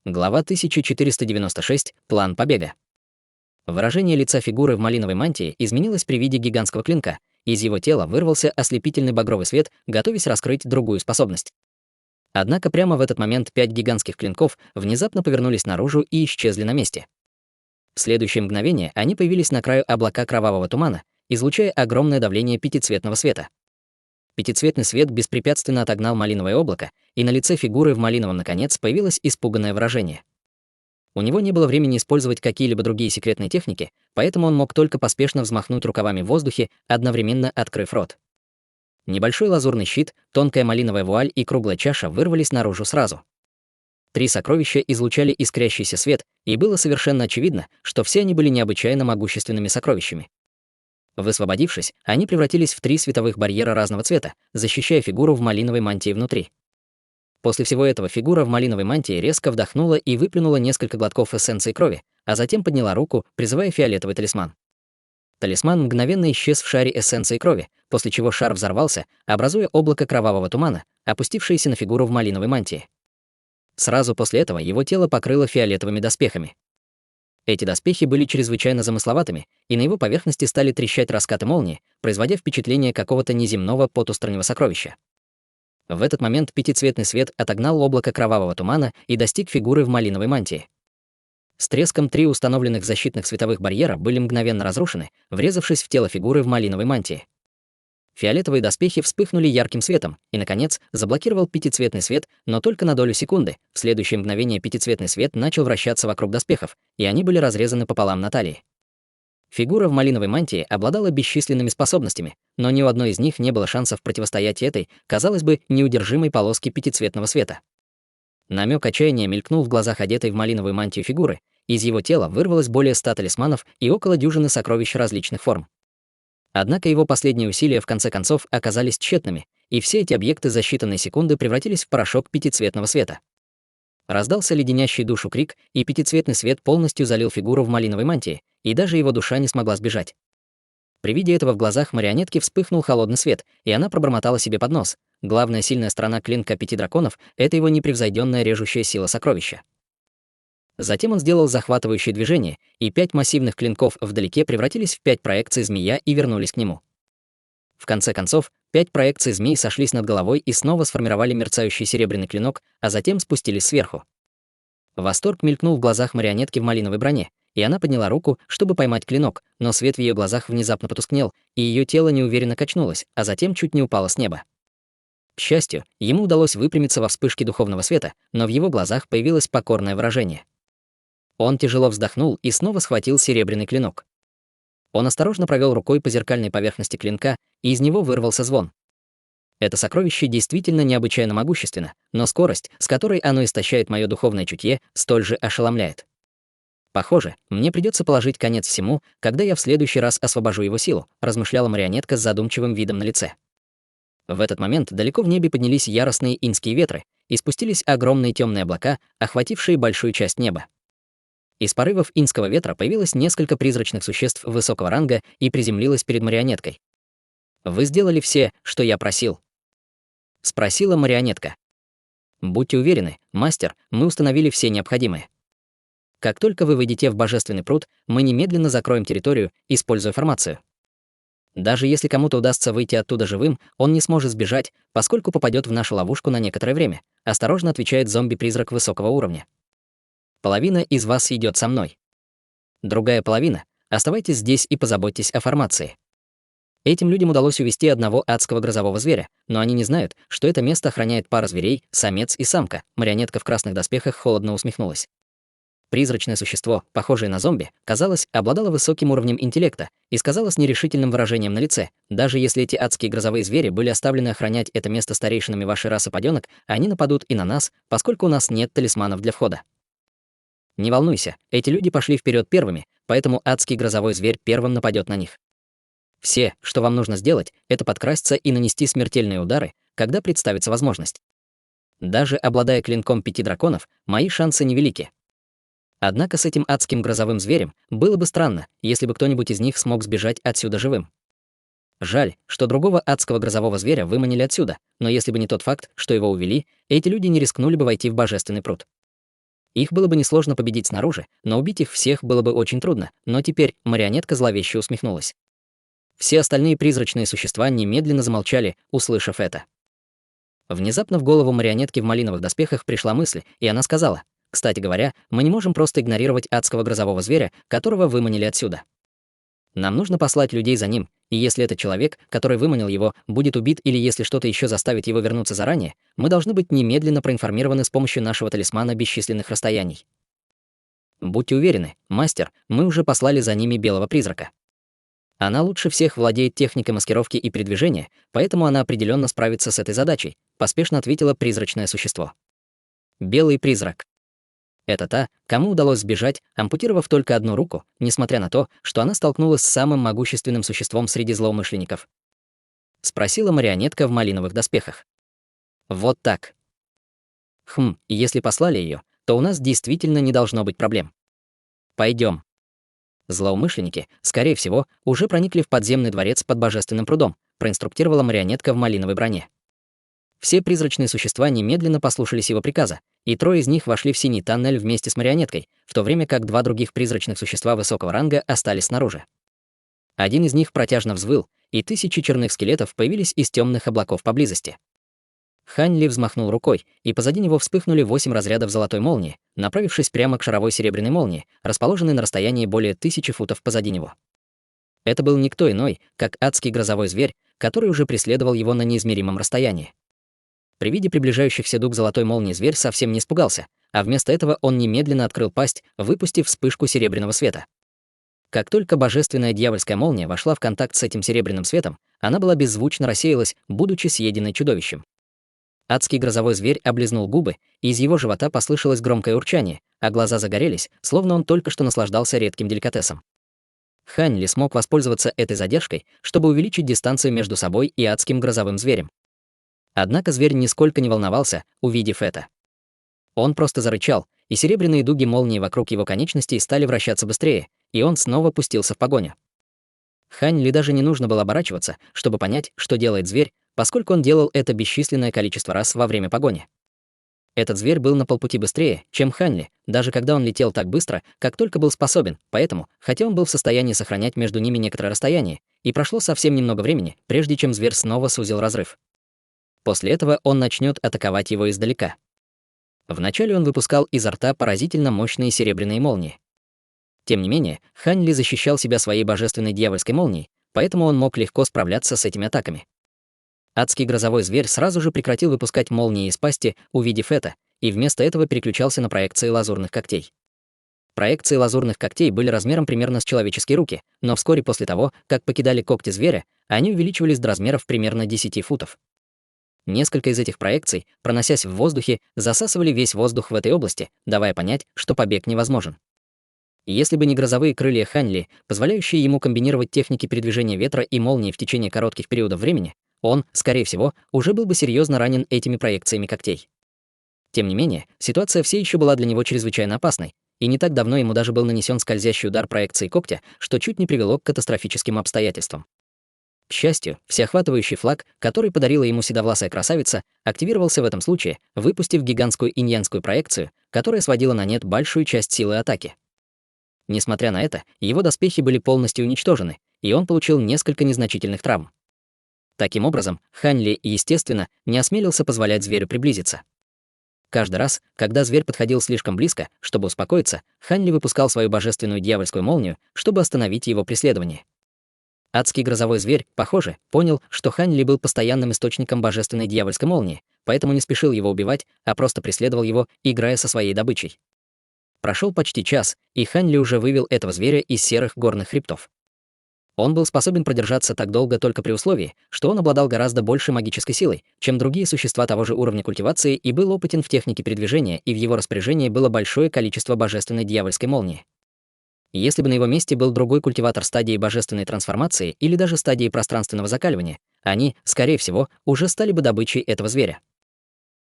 Глава 1496. План побега. Выражение лица фигуры в малиновой мантии изменилось при виде гигантского клинка. Из его тела вырвался ослепительный багровый свет, готовясь раскрыть другую способность. Однако прямо в этот момент 5 гигантских клинков внезапно повернулись наружу и исчезли на месте. В следующее мгновение они появились на краю облака кровавого тумана, излучая огромное давление пятицветного света. Пятицветный свет беспрепятственно отогнал малиновое облако, и на лице фигуры в малиновом наконец появилось испуганное выражение. У него не было времени использовать какие-либо другие секретные техники, поэтому он мог только поспешно взмахнуть рукавами в воздухе, одновременно открыв рот. Небольшой лазурный щит, тонкая малиновая вуаль и круглая чаша вырвались наружу сразу. 3 сокровища излучали искрящийся свет, и было совершенно очевидно, что все они были необычайно могущественными сокровищами. Высвободившись, они превратились в 3 световых барьера разного цвета, защищая фигуру в малиновой мантии внутри. После всего этого фигура в малиновой мантии резко вдохнула и выплюнула несколько глотков эссенции крови, а затем подняла руку, призывая фиолетовый талисман. Талисман мгновенно исчез в шаре эссенции крови, после чего шар взорвался, образуя облако кровавого тумана, опустившееся на фигуру в малиновой мантии. Сразу после этого его тело покрыло фиолетовыми доспехами. Эти доспехи были чрезвычайно замысловатыми, и на его поверхности стали трещать раскаты молнии, производя впечатление какого-то неземного потустороннего сокровища. В этот момент пятицветный свет отогнал облако кровавого тумана и достиг фигуры в малиновой мантии. С треском 3 установленных защитных световых барьера были мгновенно разрушены, врезавшись в тело фигуры в малиновой мантии. Фиолетовые доспехи вспыхнули ярким светом, и, наконец, заблокировал пятицветный свет, но только на долю секунды. В следующее мгновение пятицветный свет начал вращаться вокруг доспехов, и они были разрезаны пополам на талии. Фигура в малиновой мантии обладала бесчисленными способностями, но ни у одной из них не было шансов противостоять этой, казалось бы, неудержимой полоске пятицветного света. Намек отчаяния мелькнул в глазах одетой в малиновую мантию фигуры, из его тела вырвалось более 100 талисманов и около дюжины сокровищ различных форм. Однако его последние усилия в конце концов оказались тщетными, и все эти объекты за считанные секунды превратились в порошок пятицветного света. Раздался леденящий душу крик, и пятицветный свет полностью залил фигуру в малиновой мантии, и даже его душа не смогла сбежать. При виде этого в глазах марионетки вспыхнул холодный свет, и она пробормотала себе под нос. Главная сильная сторона клинка 5 драконов — это его непревзойденная режущая сила сокровища. Затем он сделал захватывающее движение, и 5 массивных клинков вдалеке превратились в 5 проекций змея и вернулись к нему. В конце концов, 5 проекций змей сошлись над головой и снова сформировали мерцающий серебряный клинок, а затем спустились сверху. Восторг мелькнул в глазах марионетки в малиновой броне, и она подняла руку, чтобы поймать клинок, но свет в ее глазах внезапно потускнел, и ее тело неуверенно качнулось, а затем чуть не упало с неба. К счастью, ему удалось выпрямиться во вспышке духовного света, но в его глазах появилось покорное выражение. Он тяжело вздохнул и снова схватил серебряный клинок. Он осторожно провел рукой по зеркальной поверхности клинка, и из него вырвался звон. Это сокровище действительно необычайно могущественно, но скорость, с которой оно истощает мое духовное чутье, столь же ошеломляет. Похоже, мне придется положить конец всему, когда я в следующий раз освобожу его силу, размышляла марионетка с задумчивым видом на лице. В этот момент далеко в небе поднялись яростные инские ветры, и спустились огромные темные облака, охватившие большую часть неба. Из порывов инского ветра появилось несколько призрачных существ высокого ранга и приземлилось перед марионеткой. «Вы сделали все, что я просил?» — спросила марионетка. «Будьте уверены, мастер, мы установили все необходимое. Как только вы выйдете в божественный пруд, мы немедленно закроем территорию, используя формацию. Даже если кому-то удастся выйти оттуда живым, он не сможет сбежать, поскольку попадет в нашу ловушку на некоторое время», — осторожно отвечает зомби-призрак высокого уровня. «Половина из вас идет со мной. Другая половина — оставайтесь здесь и позаботьтесь о формации». Этим людям удалось увести одного адского грозового зверя, но они не знают, что это место охраняет пара зверей, самец и самка. Марионетка в красных доспехах холодно усмехнулась. Призрачное существо, похожее на зомби, казалось, обладало высоким уровнем интеллекта и сказала с нерешительным выражением на лице: «Даже если эти адские грозовые звери были оставлены охранять это место старейшинами вашей расы подёнок, они нападут и на нас, поскольку у нас нет талисманов для входа. Не волнуйся, эти люди пошли вперед первыми, поэтому адский грозовой зверь первым нападет на них. Все, что вам нужно сделать, это подкрасться и нанести смертельные удары, когда представится возможность. Даже обладая клинком 5 драконов, мои шансы невелики. Однако с этим адским грозовым зверем было бы странно, если бы кто-нибудь из них смог сбежать отсюда живым. Жаль, что другого адского грозового зверя выманили отсюда, но если бы не тот факт, что его увели, эти люди не рискнули бы войти в божественный пруд. Их было бы несложно победить снаружи, но убить их всех было бы очень трудно, но теперь марионетка зловеще усмехнулась. Все остальные призрачные существа немедленно замолчали, услышав это. Внезапно в голову марионетки в малиновых доспехах пришла мысль, и она сказала: «Кстати говоря, мы не можем просто игнорировать адского грозового зверя, которого выманили отсюда. Нам нужно послать людей за ним, и если этот человек, который выманил его, будет убит или если что-то еще заставит его вернуться заранее, мы должны быть немедленно проинформированы с помощью нашего талисмана бесчисленных расстояний. Будьте уверены, мастер, мы уже послали за ними белого призрака. Она лучше всех владеет техникой маскировки и передвижения, поэтому она определенно справится с этой задачей», — поспешно ответило призрачное существо. Белый призрак. Это та, кому удалось сбежать, ампутировав только одну руку, несмотря на то, что она столкнулась с самым могущественным существом среди злоумышленников. Спросила марионетка в малиновых доспехах. Вот так. Если послали ее, то у нас действительно не должно быть проблем. Пойдем. Злоумышленники, скорее всего, уже проникли в подземный дворец под Божественным прудом, проинструктировала марионетка в малиновой броне. Все призрачные существа немедленно послушались его приказа, и 3 из них вошли в синий тоннель вместе с марионеткой, в то время как 2 других призрачных существа высокого ранга остались снаружи. Один из них протяжно взвыл, и 1000 черных скелетов появились из темных облаков поблизости. Хань Ли взмахнул рукой, и позади него вспыхнули 8 разрядов золотой молнии, направившись прямо к шаровой серебряной молнии, расположенной на расстоянии более 1000 футов позади него. Это был никто иной, как адский грозовой зверь, который уже преследовал его на неизмеримом расстоянии. При виде приближающихся дуг золотой молнии зверь совсем не испугался, а вместо этого он немедленно открыл пасть, выпустив вспышку серебряного света. Как только божественная дьявольская молния вошла в контакт с этим серебряным светом, она была беззвучно рассеялась, будучи съеденной чудовищем. Адский грозовой зверь облизнул губы, и из его живота послышалось громкое урчание, а глаза загорелись, словно он только что наслаждался редким деликатесом. Хань Ли смог воспользоваться этой задержкой, чтобы увеличить дистанцию между собой и адским грозовым зверем. Однако зверь нисколько не волновался, увидев это. Он просто зарычал, и серебряные дуги молнии вокруг его конечностей стали вращаться быстрее, и он снова пустился в погоню. Хань Ли даже не нужно было оборачиваться, чтобы понять, что делает зверь, поскольку он делал это бесчисленное количество раз во время погони. Этот зверь был на полпути быстрее, чем Хань Ли, даже когда он летел так быстро, как только был способен, поэтому, хотя он был в состоянии сохранять между ними некоторое расстояние, и прошло совсем немного времени, прежде чем зверь снова сузил разрыв. После этого он начнет атаковать его издалека. Вначале он выпускал изо рта поразительно мощные серебряные молнии. Тем не менее, Хань Ли защищал себя своей божественной дьявольской молнией, поэтому он мог легко справляться с этими атаками. Адский грозовой зверь сразу же прекратил выпускать молнии из пасти, увидев это, и вместо этого переключался на проекции лазурных когтей. Проекции лазурных когтей были размером примерно с человеческие руки, но вскоре после того, как покидали когти зверя, они увеличивались до размеров примерно 10 футов. Несколько из этих проекций, проносясь в воздухе, засасывали весь воздух в этой области, давая понять, что побег невозможен. Если бы не грозовые крылья Хань Ли, позволяющие ему комбинировать техники передвижения ветра и молнии в течение коротких периодов времени, он, скорее всего, уже был бы серьезно ранен этими проекциями когтей. Тем не менее, ситуация все еще была для него чрезвычайно опасной, и не так давно ему даже был нанесен скользящий удар проекции когтя, что чуть не привело к катастрофическим обстоятельствам. К счастью, всеохватывающий флаг, который подарила ему седовласая красавица, активировался в этом случае, выпустив гигантскую иньянскую проекцию, которая сводила на нет большую часть силы атаки. Несмотря на это, его доспехи были полностью уничтожены, и он получил несколько незначительных травм. Таким образом, Хань Ли, естественно, не осмелился позволять зверю приблизиться. Каждый раз, когда зверь подходил слишком близко, чтобы успокоиться, Хань Ли выпускал свою божественную дьявольскую молнию, чтобы остановить его преследование. Адский грозовой зверь, похоже, понял, что Хань Ли был постоянным источником божественной дьявольской молнии, поэтому не спешил его убивать, а просто преследовал его, играя со своей добычей. Прошел почти час, и Хань Ли уже вывел этого зверя из серых горных хребтов. Он был способен продержаться так долго только при условии, что он обладал гораздо большей магической силой, чем другие существа того же уровня культивации и был опытен в технике передвижения, и в его распоряжении было большое количество божественной дьявольской молнии. Если бы на его месте был другой культиватор стадии божественной трансформации или даже стадии пространственного закаливания, они, скорее всего, уже стали бы добычей этого зверя.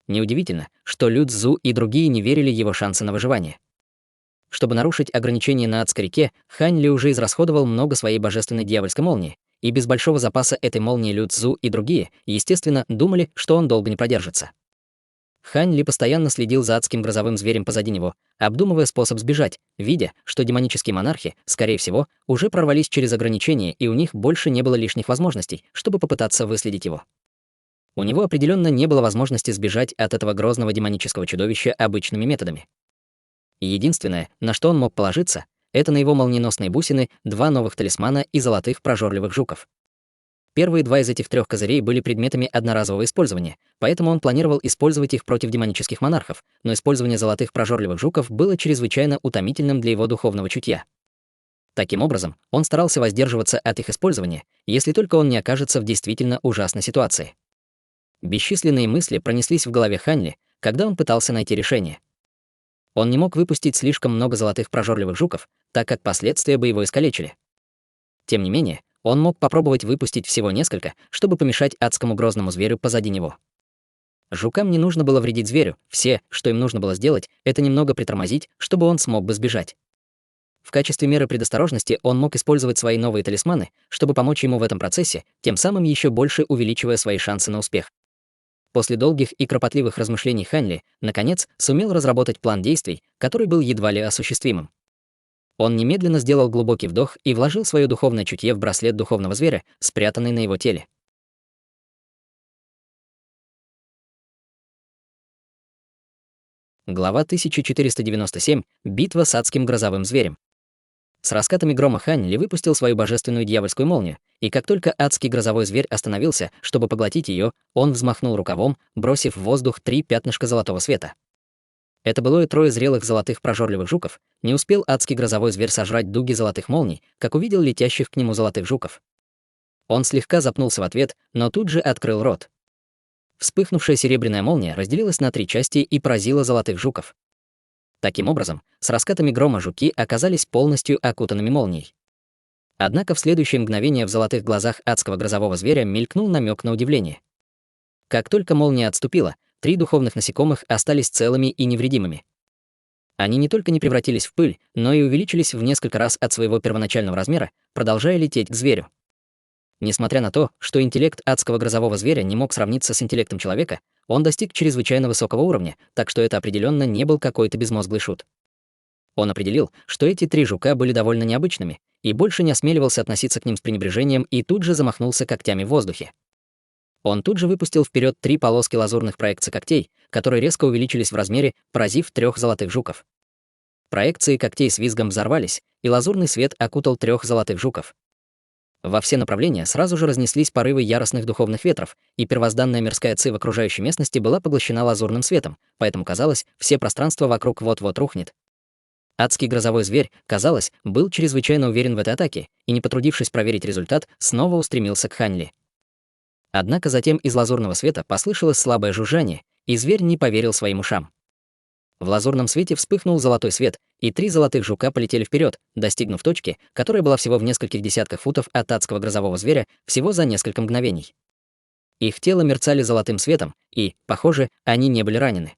Неудивительно, что Лю Цзу и другие не верили в его шансы на выживание. Чтобы нарушить ограничения на адской реке, Хань Ли уже израсходовал много своей божественной дьявольской молнии, и без большого запаса этой молнии Лю Цзу и другие, естественно, думали, что он долго не продержится. Хань Ли постоянно следил за адским грозовым зверем позади него, обдумывая способ сбежать, видя, что демонические монархи, скорее всего, уже прорвались через ограничения, и у них больше не было лишних возможностей, чтобы попытаться выследить его. У него определенно не было возможности сбежать от этого грозного демонического чудовища обычными методами. Единственное, на что он мог положиться, это на его молниеносные бусины, 2 новых талисмана и золотых прожорливых жуков. Первые 2 из этих 3 козырей были предметами одноразового использования, поэтому он планировал использовать их против демонических монархов, но использование золотых прожорливых жуков было чрезвычайно утомительным для его духовного чутья. Таким образом, он старался воздерживаться от их использования, если только он не окажется в действительно ужасной ситуации. Бесчисленные мысли пронеслись в голове Хань Ли, когда он пытался найти решение. Он не мог выпустить слишком много золотых прожорливых жуков, так как последствия бы его искалечили. Тем не менее, он мог попробовать выпустить всего несколько, чтобы помешать адскому грозному зверю позади него. Жукам не нужно было вредить зверю, все, что им нужно было сделать, это немного притормозить, чтобы он смог бы сбежать. В качестве меры предосторожности он мог использовать свои новые талисманы, чтобы помочь ему в этом процессе, тем самым еще больше увеличивая свои шансы на успех. После долгих и кропотливых размышлений Хань Ли, наконец, сумел разработать план действий, который был едва ли осуществимым. Он немедленно сделал глубокий вдох и вложил свое духовное чутье в браслет духовного зверя, спрятанный на его теле. Глава 1497. Битва с адским грозовым зверем. С раскатами грома Хань Ли выпустил свою божественную дьявольскую молнию, и как только адский грозовой зверь остановился, чтобы поглотить ее, он взмахнул рукавом, бросив в воздух 3 пятнышка золотого света. Это было и 3 зрелых золотых прожорливых жуков. Не успел адский грозовой зверь сожрать дуги золотых молний, как увидел летящих к нему золотых жуков. Он слегка запнулся в ответ, но тут же открыл рот. Вспыхнувшая серебряная молния разделилась на 3 части и поразила золотых жуков. Таким образом, с раскатами грома жуки оказались полностью окутанными молнией. Однако в следующее мгновение в золотых глазах адского грозового зверя мелькнул намек на удивление. Как только молния отступила, 3 духовных насекомых остались целыми и невредимыми. Они не только не превратились в пыль, но и увеличились в несколько раз от своего первоначального размера, продолжая лететь к зверю. Несмотря на то, что интеллект адского грозового зверя не мог сравниться с интеллектом человека, он достиг чрезвычайно высокого уровня, так что это определенно не был какой-то безмозглый шут. Он определил, что эти 3 жука были довольно необычными, и больше не осмеливался относиться к ним с пренебрежением и тут же замахнулся когтями в воздухе. Он тут же выпустил вперед 3 полоски лазурных проекций когтей, которые резко увеличились в размере, поразив 3 золотых жуков. Проекции когтей с визгом взорвались, и лазурный свет окутал 3 золотых жуков. Во все направления сразу же разнеслись порывы яростных духовных ветров, и первозданная мирская ци в окружающей местности была поглощена лазурным светом, поэтому казалось, все пространство вокруг вот-вот рухнет. Адский грозовой зверь, казалось, был чрезвычайно уверен в этой атаке и, не потрудившись проверить результат, снова устремился к Хань Ли. Однако затем из лазурного света послышалось слабое жужжание, и зверь не поверил своим ушам. В лазурном свете вспыхнул золотой свет, и 3 золотых жука полетели вперед, достигнув точки, которая была всего в нескольких десятках футов от адского грозового зверя всего за несколько мгновений. Их тела мерцали золотым светом, и, похоже, они не были ранены.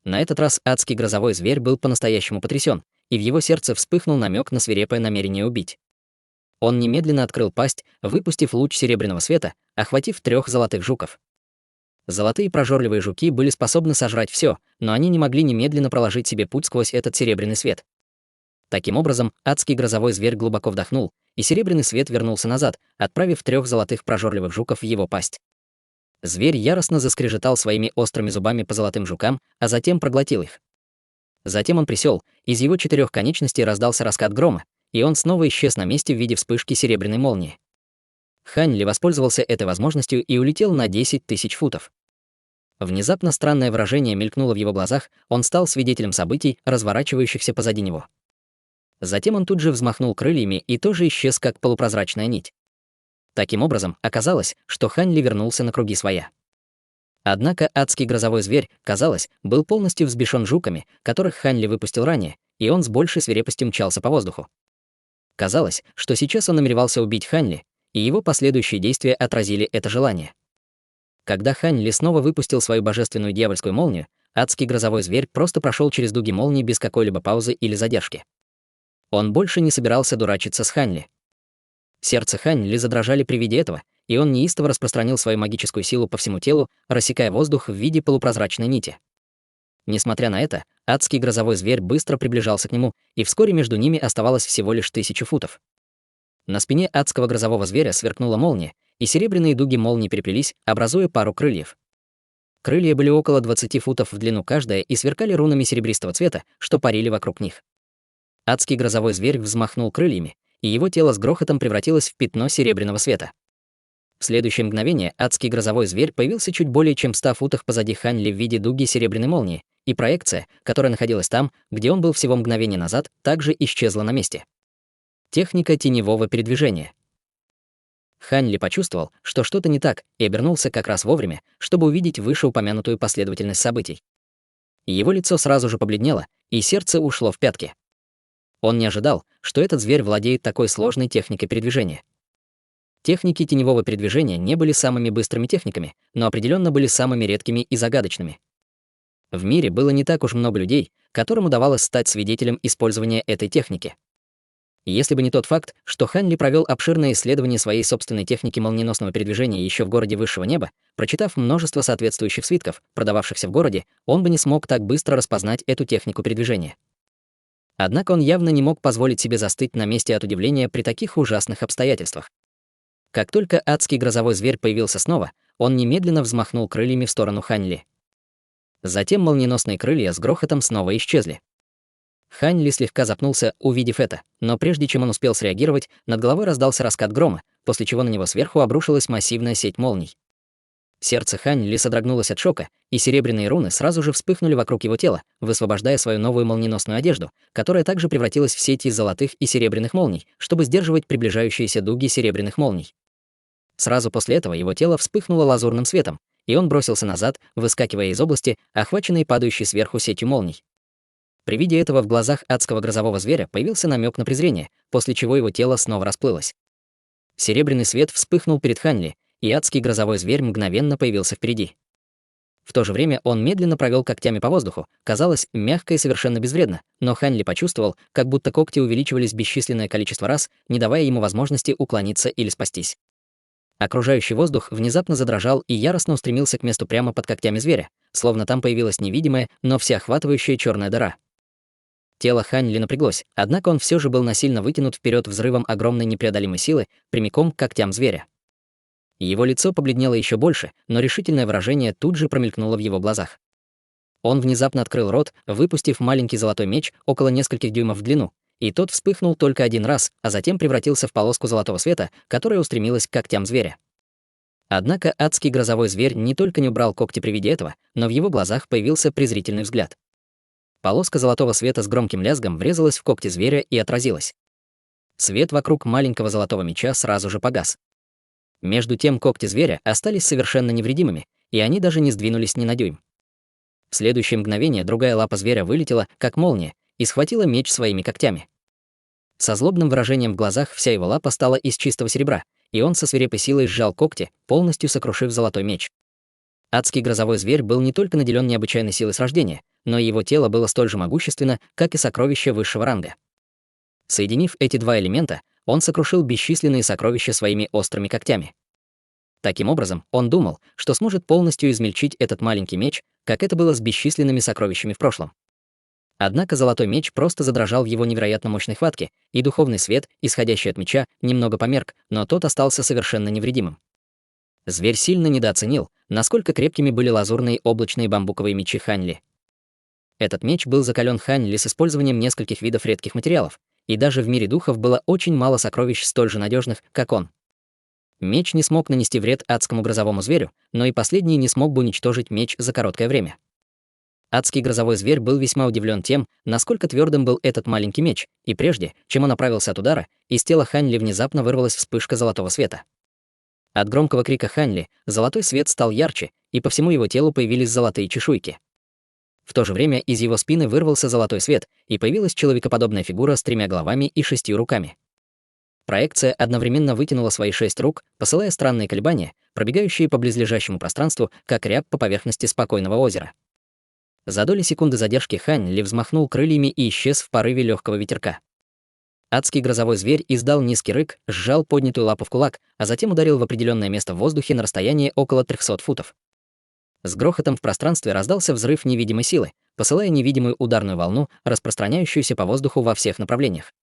На этот раз адский грозовой зверь был по-настоящему потрясен, и в его сердце вспыхнул намек на свирепое намерение убить. Он немедленно открыл пасть, выпустив луч серебряного света, охватив 3 золотых жуков. Золотые прожорливые жуки были способны сожрать все, но они не могли немедленно проложить себе путь сквозь этот серебряный свет. Таким образом, адский грозовой зверь глубоко вдохнул, и серебряный свет вернулся назад, отправив 3 золотых прожорливых жуков в его пасть. Зверь яростно заскрежетал своими острыми зубами по золотым жукам, а затем проглотил их. Затем он присел, из его 4 конечностей раздался раскат грома, и он снова исчез на месте в виде вспышки серебряной молнии. Хань Ли воспользовался этой возможностью и улетел на 10 000 футов. Внезапно странное выражение мелькнуло в его глазах, он стал свидетелем событий, разворачивающихся позади него. Затем он тут же взмахнул крыльями и тоже исчез, как полупрозрачная нить. Таким образом, оказалось, что Хань Ли вернулся на круги своя. Однако адский грозовой зверь, казалось, был полностью взбешен жуками, которых Хань Ли выпустил ранее, и он с большей свирепостью мчался по воздуху. Казалось, что сейчас он намеревался убить Хань Ли, и его последующие действия отразили это желание. Когда Хань Ли снова выпустил свою божественную дьявольскую молнию, адский грозовой зверь просто прошел через дуги молнии без какой-либо паузы или задержки. Он больше не собирался дурачиться с Хань Ли. Сердце Хань Ли задрожали при виде этого, и он неистово распространил свою магическую силу по всему телу, рассекая воздух в виде полупрозрачной нити. Несмотря на это, адский грозовой зверь быстро приближался к нему, и вскоре между ними оставалось всего лишь 1000 футов. На спине адского грозового зверя сверкнула молния, и серебряные дуги молнии переплелись, образуя пару крыльев. Крылья были около 20 футов в длину каждая и сверкали рунами серебристого цвета, что парили вокруг них. Адский грозовой зверь взмахнул крыльями, и его тело с грохотом превратилось в пятно серебряного света. В следующее мгновение адский грозовой зверь появился чуть более чем в 100 футах позади Хань Ли в виде дуги серебряной молнии, и проекция, которая находилась там, где он был всего мгновение назад, также исчезла на месте. Техника теневого передвижения. Хань Ли почувствовал, что что-то не так, и обернулся как раз вовремя, чтобы увидеть вышеупомянутую последовательность событий. Его лицо сразу же побледнело, и сердце ушло в пятки. Он не ожидал, что этот зверь владеет такой сложной техникой передвижения. Техники теневого передвижения не были самыми быстрыми техниками, но определенно были самыми редкими и загадочными. В мире было не так уж много людей, которым удавалось стать свидетелем использования этой техники. Если бы не тот факт, что Хань Ли провел обширное исследование своей собственной техники молниеносного передвижения еще в городе высшего неба, прочитав множество соответствующих свитков, продававшихся в городе, он бы не смог так быстро распознать эту технику передвижения. Однако он явно не мог позволить себе застыть на месте от удивления при таких ужасных обстоятельствах. Как только адский грозовой зверь появился снова, он немедленно взмахнул крыльями в сторону Хань Ли. Затем молниеносные крылья с грохотом снова исчезли. Хань Ли слегка запнулся, увидев это, но прежде чем он успел среагировать, над головой раздался раскат грома, после чего на него сверху обрушилась массивная сеть молний. Сердце Хань Ли содрогнулось от шока, и серебряные руны сразу же вспыхнули вокруг его тела, высвобождая свою новую молниеносную одежду, которая также превратилась в сеть из золотых и серебряных молний, чтобы сдерживать приближающиеся дуги серебряных молний. Сразу после этого его тело вспыхнуло лазурным светом, и он бросился назад, выскакивая из области, охваченной падающей сверху сетью молний. При виде этого в глазах адского грозового зверя появился намек на презрение, после чего его тело снова расплылось. Серебряный свет вспыхнул перед Хань Ли, и адский грозовой зверь мгновенно появился впереди. В то же время он медленно провел когтями по воздуху, казалось, мягко и совершенно безвредно, но Хань Ли почувствовал, как будто когти увеличивались бесчисленное количество раз, не давая ему возможности уклониться или спастись. Окружающий воздух внезапно задрожал и яростно устремился к месту прямо под когтями зверя, словно там появилась невидимая, но всеохватывающая черная дыра. Тело Хань Ли напряглось, однако он все же был насильно вытянут вперед взрывом огромной непреодолимой силы прямиком к когтям зверя. Его лицо побледнело еще больше, но решительное выражение тут же промелькнуло в его глазах. Он внезапно открыл рот, выпустив маленький золотой меч около нескольких дюймов в длину, и тот вспыхнул только один раз, а затем превратился в полоску золотого света, которая устремилась к когтям зверя. Однако адский грозовой зверь не только не убрал когти при виде этого, но в его глазах появился презрительный взгляд. Полоска золотого света с громким лязгом врезалась в когти зверя и отразилась. Свет вокруг маленького золотого меча сразу же погас. Между тем когти зверя остались совершенно невредимыми, и они даже не сдвинулись ни на дюйм. В следующее мгновение другая лапа зверя вылетела, как молния, и схватила меч своими когтями. Со злобным выражением в глазах вся его лапа стала из чистого серебра, и он со свирепой силой сжал когти, полностью сокрушив золотой меч. Адский грозовой зверь был не только наделен необычайной силой с рождения, но и его тело было столь же могущественно, как и сокровища высшего ранга. Соединив эти два элемента, он сокрушил бесчисленные сокровища своими острыми когтями. Таким образом, он думал, что сможет полностью измельчить этот маленький меч, как это было с бесчисленными сокровищами в прошлом. Однако золотой меч просто задрожал в его невероятно мощной хватке, и духовный свет, исходящий от меча, немного померк, но тот остался совершенно невредимым. Зверь сильно недооценил, насколько крепкими были лазурные облачные бамбуковые мечи Хань Ли. Этот меч был закален Хань Ли с использованием нескольких видов редких материалов, и даже в мире духов было очень мало сокровищ столь же надежных, как он. Меч не смог нанести вред адскому грозовому зверю, но и последний не смог бы уничтожить меч за короткое время. Адский грозовой зверь был весьма удивлен тем, насколько твердым был этот маленький меч, и прежде, чем он оправился от удара, из тела Хань Ли внезапно вырвалась вспышка золотого света. От громкого крика Хань Ли золотой свет стал ярче, и по всему его телу появились золотые чешуйки. В то же время из его спины вырвался золотой свет, и появилась человекоподобная фигура с 3 головами и 6 руками. Проекция одновременно вытянула свои 6 рук, посылая странные колебания, пробегающие по близлежащему пространству, как рябь по поверхности спокойного озера. За доли секунды задержки Хань Ли взмахнул крыльями и исчез в порыве легкого ветерка. Адский грозовой зверь издал низкий рык, сжал поднятую лапу в кулак, а затем ударил в определенное место в воздухе на расстоянии около 300 футов. С грохотом в пространстве раздался взрыв невидимой силы, посылая невидимую ударную волну, распространяющуюся по воздуху во всех направлениях.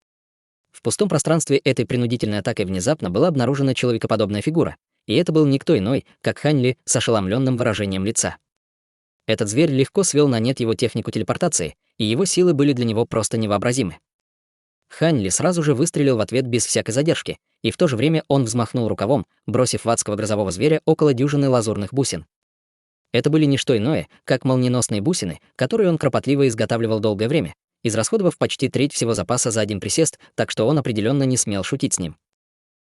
В пустом пространстве этой принудительной атакой внезапно была обнаружена человекоподобная фигура, и это был никто иной, как Хань Ли с ошеломленным выражением лица. Этот зверь легко свел на нет его технику телепортации, и его силы были для него просто невообразимы. Хань Ли сразу же выстрелил в ответ без всякой задержки, и в то же время он взмахнул рукавом, бросив в адского грозового зверя около дюжины лазурных бусин. Это были не что иное, как молниеносные бусины, которые он кропотливо изготавливал долгое время, израсходовав почти треть всего запаса за один присест, так что он определенно не смел шутить с ним.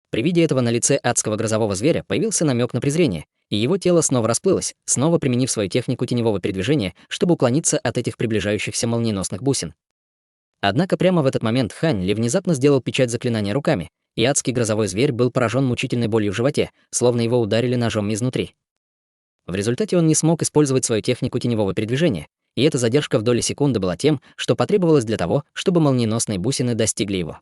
При виде этого на лице адского грозового зверя появился намек на презрение, и его тело снова расплылось, снова применив свою технику теневого передвижения, чтобы уклониться от этих приближающихся молниеносных бусин. Однако прямо в этот момент Хань Ли внезапно сделал печать заклинания руками, и адский грозовой зверь был поражен мучительной болью в животе, словно его ударили ножом изнутри. В результате он не смог использовать свою технику теневого передвижения, и эта задержка в доли секунды была тем, что потребовалось для того, чтобы молниеносные бусины достигли его.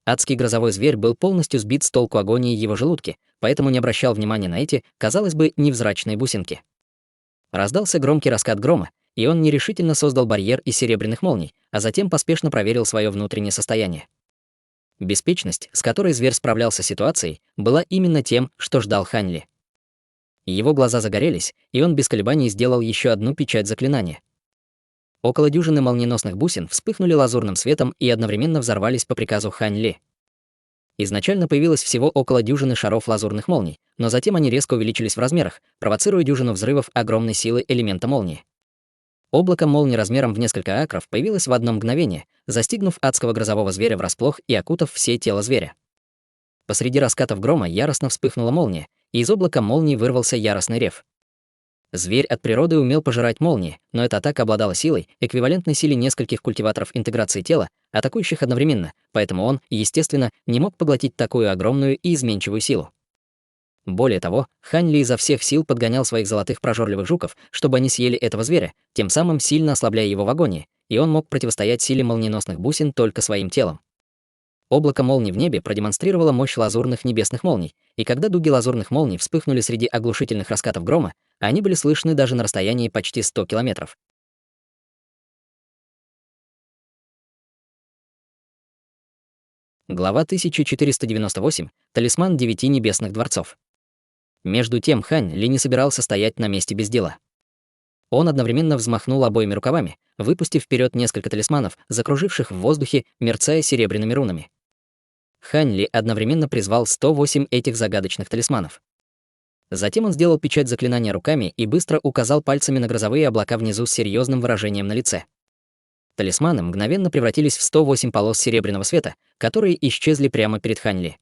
Адский грозовой зверь был полностью сбит с толку агонии его желудки, поэтому не обращал внимания на эти, казалось бы, невзрачные бусинки. Раздался громкий раскат грома, и он нерешительно создал барьер из серебряных молний, а затем поспешно проверил свое внутреннее состояние. Беспечность, с которой зверь справлялся с ситуацией, была именно тем, что ждал Хань Ли. Его глаза загорелись, и он без колебаний сделал еще одну печать заклинания. Около дюжины молниеносных бусин вспыхнули лазурным светом и одновременно взорвались по приказу Хань Ли. Изначально появилось всего около дюжины шаров лазурных молний, но затем они резко увеличились в размерах, провоцируя дюжину взрывов огромной силы элемента молнии. Облако молний размером в несколько акров появилось в одно мгновение, застигнув адского грозового зверя врасплох и окутав все тело зверя. Посреди раскатов грома яростно вспыхнула молния, и из облака молний вырвался яростный рев. Зверь от природы умел пожирать молнии, но эта атака обладала силой, эквивалентной силе нескольких культиваторов интеграции тела, атакующих одновременно, поэтому он, естественно, не мог поглотить такую огромную и изменчивую силу. Более того, Хань Ли изо всех сил подгонял своих золотых прожорливых жуков, чтобы они съели этого зверя, тем самым сильно ослабляя его в агонии, и он мог противостоять силе молниеносных бусин только своим телом. Облако молний в небе продемонстрировало мощь лазурных небесных молний, и когда дуги лазурных молний вспыхнули среди оглушительных раскатов грома, они были слышны даже на расстоянии почти 100 километров. Глава 1498. Талисман 9 небесных дворцов. Между тем Хань Ли не собирался стоять на месте без дела. Он одновременно взмахнул обоими рукавами, выпустив вперед несколько талисманов, закруживших в воздухе, мерцая серебряными рунами. Хань Ли одновременно призвал 108 этих загадочных талисманов. Затем он сделал печать заклинания руками и быстро указал пальцами на грозовые облака внизу с серьезным выражением на лице. Талисманы мгновенно превратились в 108 полос серебряного света, которые исчезли прямо перед Хань Ли.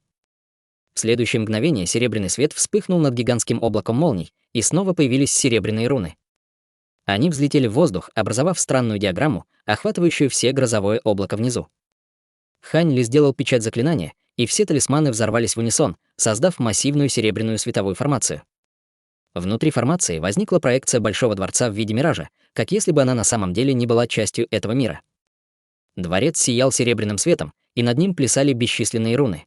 В следующее мгновение серебряный свет вспыхнул над гигантским облаком молний, и снова появились серебряные руны. Они взлетели в воздух, образовав странную диаграмму, охватывающую все грозовое облако внизу. Хань Ли сделал печать заклинания, и все талисманы взорвались в унисон, создав массивную серебряную световую формацию. Внутри формации возникла проекция Большого дворца в виде миража, как если бы она на самом деле не была частью этого мира. Дворец сиял серебряным светом, и над ним плясали бесчисленные руны.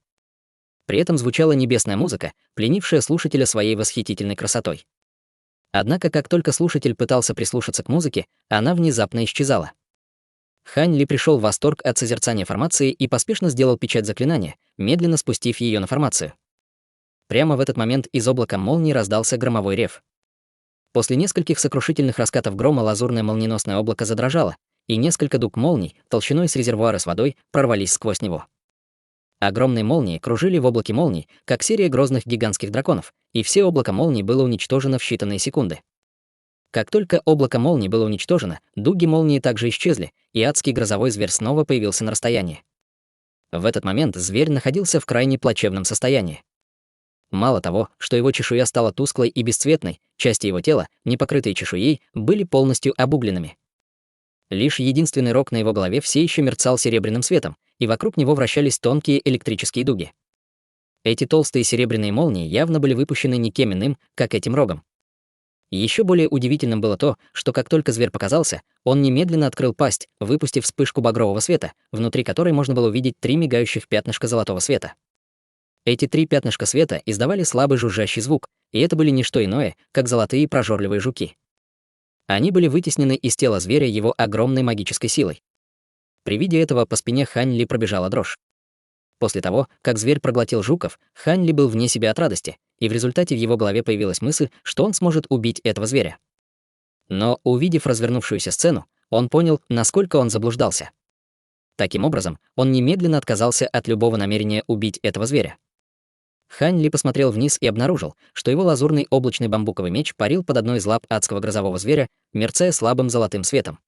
При этом звучала небесная музыка, пленившая слушателя своей восхитительной красотой. Однако, как только слушатель пытался прислушаться к музыке, она внезапно исчезала. Хань Ли пришел в восторг от созерцания формации и поспешно сделал печать заклинания, медленно спустив ее на формацию. Прямо в этот момент из облака молнии раздался громовой рев. После нескольких сокрушительных раскатов грома лазурное молниеносное облако задрожало, и несколько дуг молний, толщиной с резервуара с водой, прорвались сквозь него. Огромные молнии кружили в облаке молний, как серия грозных гигантских драконов, и все облако молний было уничтожено в считанные секунды. Как только облако молний было уничтожено, дуги молнии также исчезли, и адский грозовой зверь снова появился на расстоянии. В этот момент зверь находился в крайне плачевном состоянии. Мало того, что его чешуя стала тусклой и бесцветной, части его тела, не покрытые чешуей, были полностью обугленными. Лишь единственный рог на его голове все еще мерцал серебряным светом, и вокруг него вращались тонкие электрические дуги. Эти толстые серебряные молнии явно были выпущены никем иным, как этим рогом. Еще более удивительным было то, что как только зверь показался, он немедленно открыл пасть, выпустив вспышку багрового света, внутри которой можно было увидеть 3 мигающих пятнышка золотого света. Эти 3 пятнышка света издавали слабый жужжащий звук, и это были не что иное, как золотые прожорливые жуки. Они были вытеснены из тела зверя его огромной магической силой. При виде этого по спине Хань Ли пробежала дрожь. После того, как зверь проглотил жуков, Хань Ли был вне себя от радости, и в результате в его голове появилась мысль, что он сможет убить этого зверя. Но, увидев развернувшуюся сцену, он понял, насколько он заблуждался. Таким образом, он немедленно отказался от любого намерения убить этого зверя. Хань Ли посмотрел вниз и обнаружил, что его лазурный облачный бамбуковый меч парил под одной из лап адского грозового зверя, мерцая слабым золотым светом.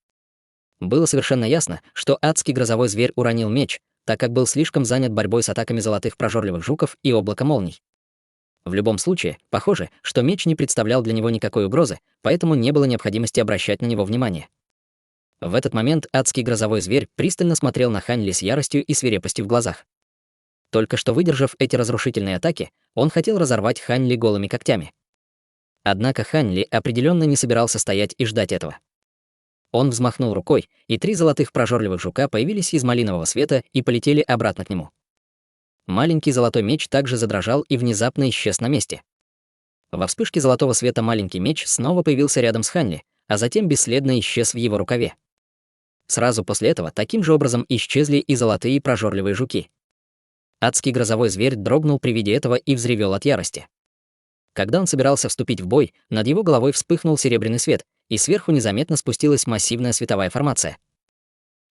Было совершенно ясно, что адский грозовой зверь уронил меч, так как был слишком занят борьбой с атаками золотых прожорливых жуков и облака молний. В любом случае, похоже, что меч не представлял для него никакой угрозы, поэтому не было необходимости обращать на него внимание. В этот момент адский грозовой зверь пристально смотрел на Хань Ли с яростью и свирепостью в глазах. Только что выдержав эти разрушительные атаки, он хотел разорвать Хань Ли голыми когтями. Однако Хань Ли определенно не собирался стоять и ждать этого. Он взмахнул рукой, и 3 золотых прожорливых жука появились из малинового света и полетели обратно к нему. Маленький золотой меч также задрожал и внезапно исчез на месте. Во вспышке золотого света маленький меч снова появился рядом с Хань Ли, а затем бесследно исчез в его рукаве. Сразу после этого таким же образом исчезли и золотые прожорливые жуки. Адский грозовой зверь дрогнул при виде этого и взревел от ярости. Когда он собирался вступить в бой, над его головой вспыхнул серебряный свет, и сверху незаметно спустилась массивная световая формация.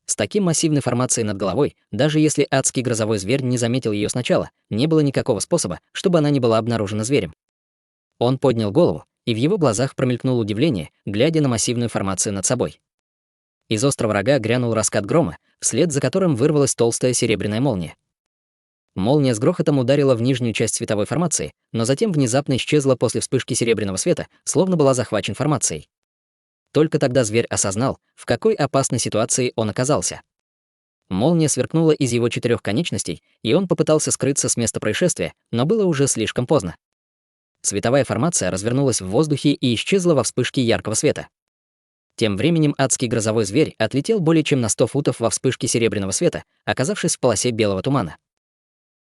С таким массивной формацией над головой, даже если адский грозовой зверь не заметил ее сначала, не было никакого способа, чтобы она не была обнаружена зверем. Он поднял голову, и в его глазах промелькнуло удивление, глядя на массивную формацию над собой. Из острого рога грянул раскат грома, вслед за которым вырвалась толстая серебряная молния. Молния с грохотом ударила в нижнюю часть световой формации, но затем внезапно исчезла после вспышки серебряного света, словно была захвачен формацией. Только тогда зверь осознал, в какой опасной ситуации он оказался. Молния сверкнула из его 4 конечностей, и он попытался скрыться с места происшествия, но было уже слишком поздно. Световая формация развернулась в воздухе и исчезла во вспышке яркого света. Тем временем адский грозовой зверь отлетел более чем на 100 футов во вспышке серебряного света, оказавшись в полосе белого тумана.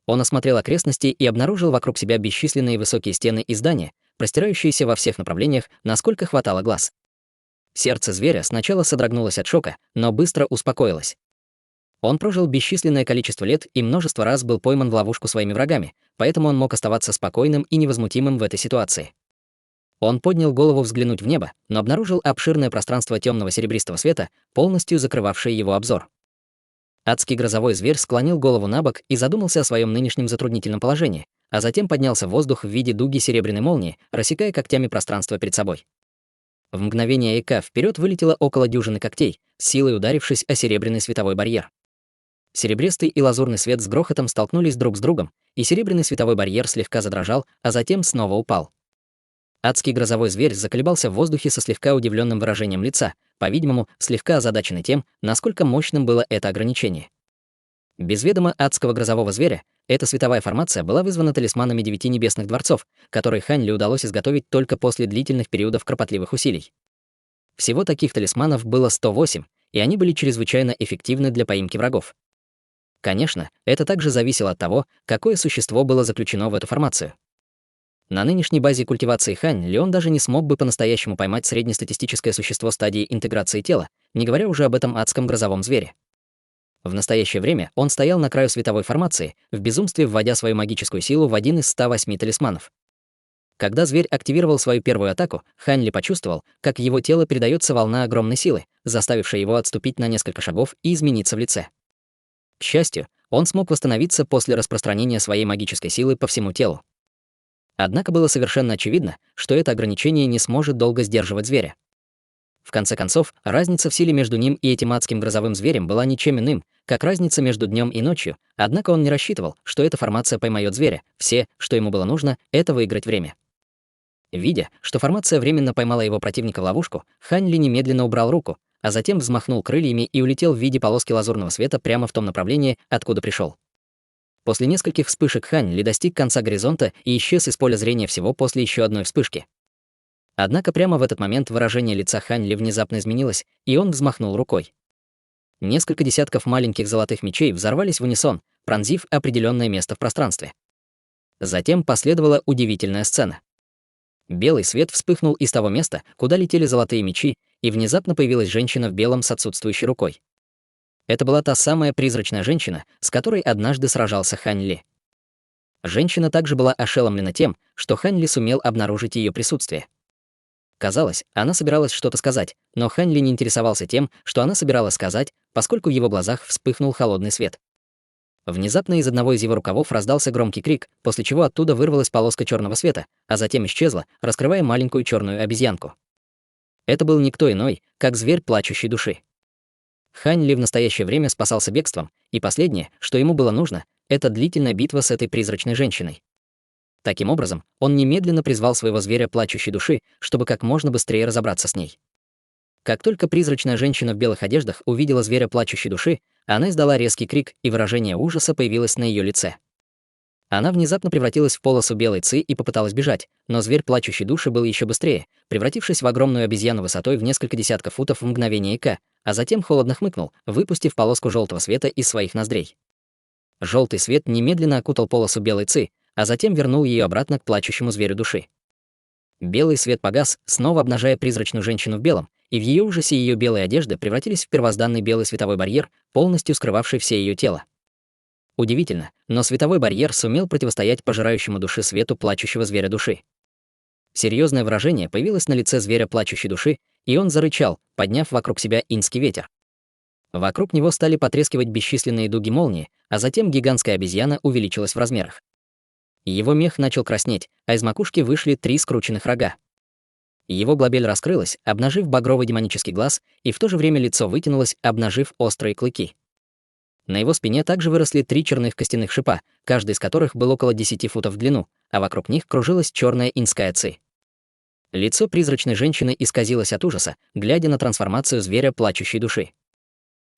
Он осмотрел окрестности и обнаружил вокруг себя бесчисленные высокие стены и здания, простирающиеся во всех направлениях, насколько хватало глаз. Сердце зверя сначала содрогнулось от шока, но быстро успокоилось. Он прожил бесчисленное количество лет и множество раз был пойман в ловушку своими врагами, поэтому он мог оставаться спокойным и невозмутимым в этой ситуации. Он поднял голову взглянуть в небо, но обнаружил обширное пространство темного серебристого света, полностью закрывавшее его обзор. Адский грозовой зверь склонил голову набок и задумался о своем нынешнем затруднительном положении, а затем поднялся в воздух в виде дуги серебряной молнии, рассекая когтями пространство перед собой. В мгновение эка вперед вылетело около дюжины когтей, с силой ударившись о серебряный световой барьер. Серебристый и лазурный свет с грохотом столкнулись друг с другом, и серебряный световой барьер слегка задрожал, а затем снова упал. Адский грозовой зверь заколебался в воздухе со слегка удивленным выражением лица, по-видимому, слегка озадаченный тем, насколько мощным было это ограничение. Без ведома адского грозового зверя эта световая формация была вызвана талисманами 9 небесных дворцов, которые Хань Ли удалось изготовить только после длительных периодов кропотливых усилий. Всего таких талисманов было 108, и они были чрезвычайно эффективны для поимки врагов. Конечно, это также зависело от того, какое существо было заключено в эту формацию. На нынешней базе культивации Хань Ли он даже не смог бы по-настоящему поймать среднестатистическое существо стадии интеграции тела, не говоря уже об этом адском грозовом звере. В настоящее время он стоял на краю световой формации, в безумстве вводя свою магическую силу в один из 108 талисманов. Когда зверь активировал свою первую атаку, Хань Ли почувствовал, как в его тело передается волна огромной силы, заставившая его отступить на несколько шагов и измениться в лице. К счастью, он смог восстановиться после распространения своей магической силы по всему телу. Однако было совершенно очевидно, что это ограничение не сможет долго сдерживать зверя. В конце концов, разница в силе между ним и этим адским грозовым зверем была ничем иным, как разница между днем и ночью, однако он не рассчитывал, что эта формация поймает зверя. Все, что ему было нужно, это выиграть время. Видя, что формация временно поймала его противника в ловушку, Хань Ли немедленно убрал руку, а затем взмахнул крыльями и улетел в виде полоски лазурного света прямо в том направлении, откуда пришел. После нескольких вспышек Хань Ли достиг конца горизонта и исчез из поля зрения всего после еще одной вспышки. Однако прямо в этот момент выражение лица Хань Ли внезапно изменилось, и он взмахнул рукой. Несколько десятков маленьких золотых мечей взорвались в унисон, пронзив определенное место в пространстве. Затем последовала удивительная сцена. Белый свет вспыхнул из того места, куда летели золотые мечи, и внезапно появилась женщина в белом с отсутствующей рукой. Это была та самая призрачная женщина, с которой однажды сражался Хань Ли. Женщина также была ошеломлена тем, что Хань Ли сумел обнаружить ее присутствие. Казалось, она собиралась что-то сказать, но Хань Ли не интересовался тем, что она собиралась сказать, поскольку в его глазах вспыхнул холодный свет. Внезапно из одного из его рукавов раздался громкий крик, после чего оттуда вырвалась полоска черного света, а затем исчезла, раскрывая маленькую черную обезьянку. Это был никто иной, как зверь плачущей души. Хань Ли в настоящее время спасался бегством, и последнее, что ему было нужно, это длительная битва с этой призрачной женщиной. Таким образом, он немедленно призвал своего зверя плачущей души, чтобы как можно быстрее разобраться с ней. Как только призрачная женщина в белых одеждах увидела зверя плачущей души, она издала резкий крик, и выражение ужаса появилось на ее лице. Она внезапно превратилась в полосу белой ци и попыталась бежать, но зверь плачущей души был еще быстрее, превратившись в огромную обезьяну высотой в несколько десятков футов в мгновение ока, а затем холодно хмыкнул, выпустив полоску желтого света из своих ноздрей. Желтый свет немедленно окутал полосу белой ци, а затем вернул ее обратно к плачущему зверю души. Белый свет погас, снова обнажая призрачную женщину в белом, и в ее ужасе ее белые одежды превратились в первозданный белый световой барьер, полностью скрывавший все ее тело. Удивительно, но световой барьер сумел противостоять пожирающему души свету плачущего зверя души. Серьезное выражение появилось на лице зверя плачущей души, и он зарычал, подняв вокруг себя инский ветер. Вокруг него стали потрескивать бесчисленные дуги молнии, а затем гигантская обезьяна увеличилась в размерах. Его мех начал краснеть, а из макушки вышли 3 скрученных рога. Его глобель раскрылась, обнажив багровый демонический глаз, и в то же время лицо вытянулось, обнажив острые клыки. На его спине также выросли 3 черных костяных шипа, каждый из которых был около 10 футов в длину, а вокруг них кружилась черная инская ци. Лицо призрачной женщины исказилось от ужаса, глядя на трансформацию зверя плачущей души.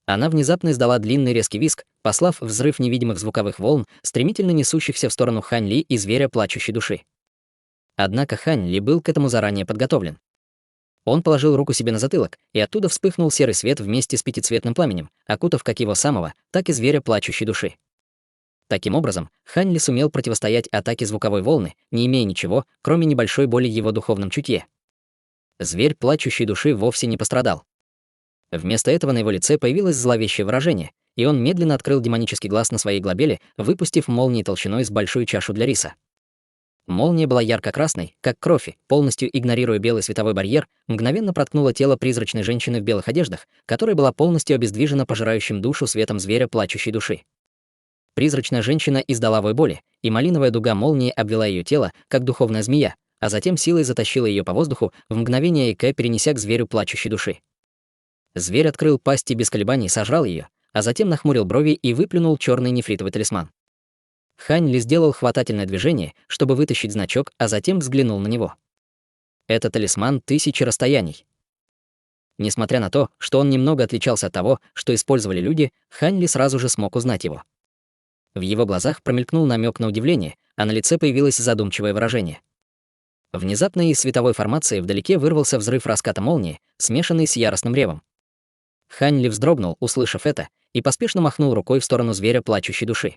Она внезапно издала длинный резкий визг, послав взрыв невидимых звуковых волн, стремительно несущихся в сторону Хань Ли и зверя плачущей души. Однако Хань Ли был к этому заранее подготовлен. Он положил руку себе на затылок, и оттуда вспыхнул серый свет вместе с пятицветным пламенем, окутав как его самого, так и зверя плачущей души. Таким образом, Хань Ли сумел противостоять атаке звуковой волны, не имея ничего, кроме небольшой боли в его духовном чутье. Зверь плачущей души вовсе не пострадал. Вместо этого на его лице появилось зловещее выражение, и он медленно открыл демонический глаз на своей глобели, выпустив молнии толщиной с большую чашу для риса. Молния была ярко-красной, как кровь, полностью игнорируя белый световой барьер, мгновенно проткнула тело призрачной женщины в белых одеждах, которая была полностью обездвижена пожирающим душу светом зверя плачущей души. Призрачная женщина издала вой боли, и малиновая дуга молнии обвела ее тело, как духовная змея, а затем силой затащила ее по воздуху, в мгновение ока перенеся к зверю плачущей души. Зверь открыл пасть и без колебаний сожрал ее, а затем нахмурил брови и выплюнул черный нефритовый талисман. Хань Ли сделал хватательное движение, чтобы вытащить значок, а затем взглянул на него. Это талисман 1000 расстояний. Несмотря на то, что он немного отличался от того, что использовали люди, Хань Ли сразу же смог узнать его. В его глазах промелькнул намек на удивление, а на лице появилось задумчивое выражение. Внезапно из световой формации вдалеке вырвался взрыв раската молнии, смешанный с яростным ревом. Хань Ли вздрогнул, услышав это, и поспешно махнул рукой в сторону зверя плачущей души.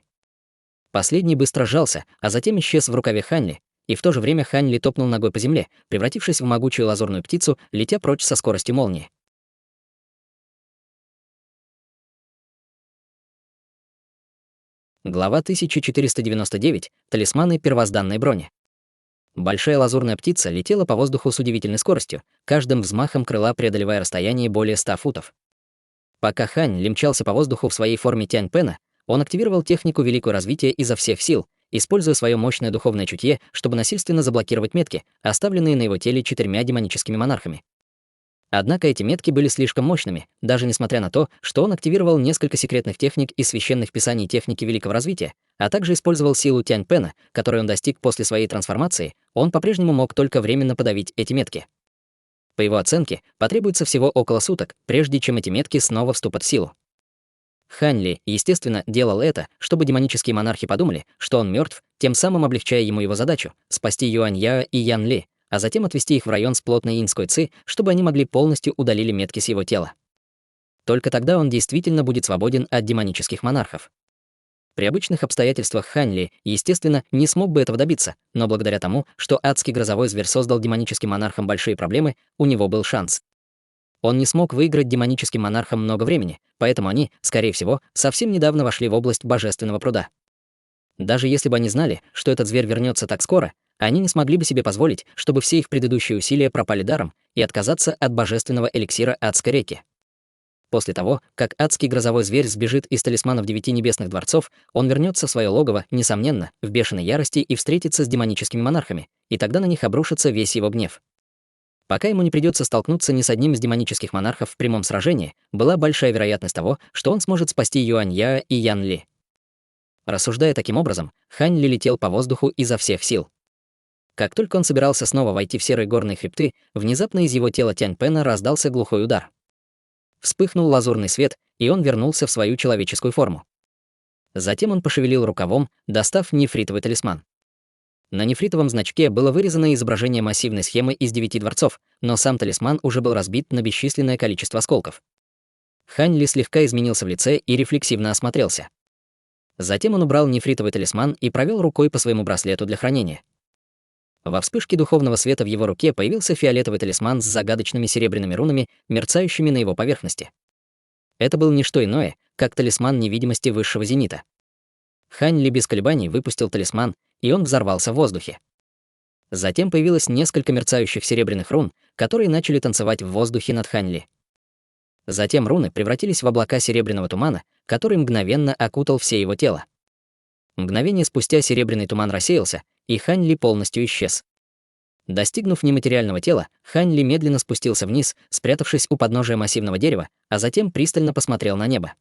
Последний быстро сжался, а затем исчез в рукаве Хань Ли, и в то же время Хань Ли топнул ногой по земле, превратившись в могучую лазурную птицу, летя прочь со скоростью молнии. Глава 1499. Талисманы первозданной брони. Большая лазурная птица летела по воздуху с удивительной скоростью, каждым взмахом крыла преодолевая расстояние более 100 футов. Пока Хань Ли мчался по воздуху в своей форме Тянь-Пэна, он активировал технику великого развития изо всех сил, используя свое мощное духовное чутье, чтобы насильственно заблокировать метки, оставленные на его теле 4 демоническими монархами. Однако эти метки были слишком мощными, даже несмотря на то, что он активировал несколько секретных техник из священных писаний техники великого развития, а также использовал силу Тянь-Пэна, которой он достиг после своей трансформации, он по-прежнему мог только временно подавить эти метки. По его оценке, потребуется всего около суток, прежде чем эти метки снова вступят в силу. Хань Ли, естественно, делал это, чтобы демонические монархи подумали, что он мертв, тем самым облегчая ему его задачу — спасти Юань Яо и Ян Ли, а затем отвести их в район с плотной инской ци, чтобы они могли полностью удалили метки с его тела. Только тогда он действительно будет свободен от демонических монархов. При обычных обстоятельствах Хань Ли, естественно, не смог бы этого добиться, но благодаря тому, что адский грозовой зверь создал демоническим монархам большие проблемы, у него был шанс. Он не смог выиграть демоническим монархам много времени, поэтому они, скорее всего, совсем недавно вошли в область божественного пруда. Даже если бы они знали, что этот зверь вернется так скоро, они не смогли бы себе позволить, чтобы все их предыдущие усилия пропали даром и отказаться от божественного эликсира адской реки. После того, как адский грозовой зверь сбежит из талисманов 9 небесных дворцов, он вернется в свое логово, несомненно, в бешеной ярости и встретится с демоническими монархами, и тогда на них обрушится весь его гнев. Пока ему не придется столкнуться ни с одним из демонических монархов в прямом сражении, была большая вероятность того, что он сможет спасти Юанья и Ян Ли. Рассуждая таким образом, Хань Ли летел по воздуху изо всех сил. Как только он собирался снова войти в серые горные хребты, внезапно из его тела Тянь Пэна раздался глухой удар. Вспыхнул лазурный свет, и он вернулся в свою человеческую форму. Затем он пошевелил рукавом, достав нефритовый талисман. На нефритовом значке было вырезано изображение массивной схемы из 9 дворцов, но сам талисман уже был разбит на бесчисленное количество осколков. Хань Ли слегка изменился в лице и рефлексивно осмотрелся. Затем он убрал нефритовый талисман и провел рукой по своему браслету для хранения. Во вспышке духовного света в его руке появился фиолетовый талисман с загадочными серебряными рунами, мерцающими на его поверхности. Это был не что иное, как талисман невидимости высшего зенита. Хань Ли без колебаний выпустил талисман, и он взорвался в воздухе. Затем появилось несколько мерцающих серебряных рун, которые начали танцевать в воздухе над Хань Ли. Затем руны превратились в облака серебряного тумана, который мгновенно окутал все его тело. Мгновение спустя серебряный туман рассеялся, и Хань Ли полностью исчез. Достигнув нематериального тела, Хань Ли медленно спустился вниз, спрятавшись у подножия массивного дерева, а затем пристально посмотрел на небо.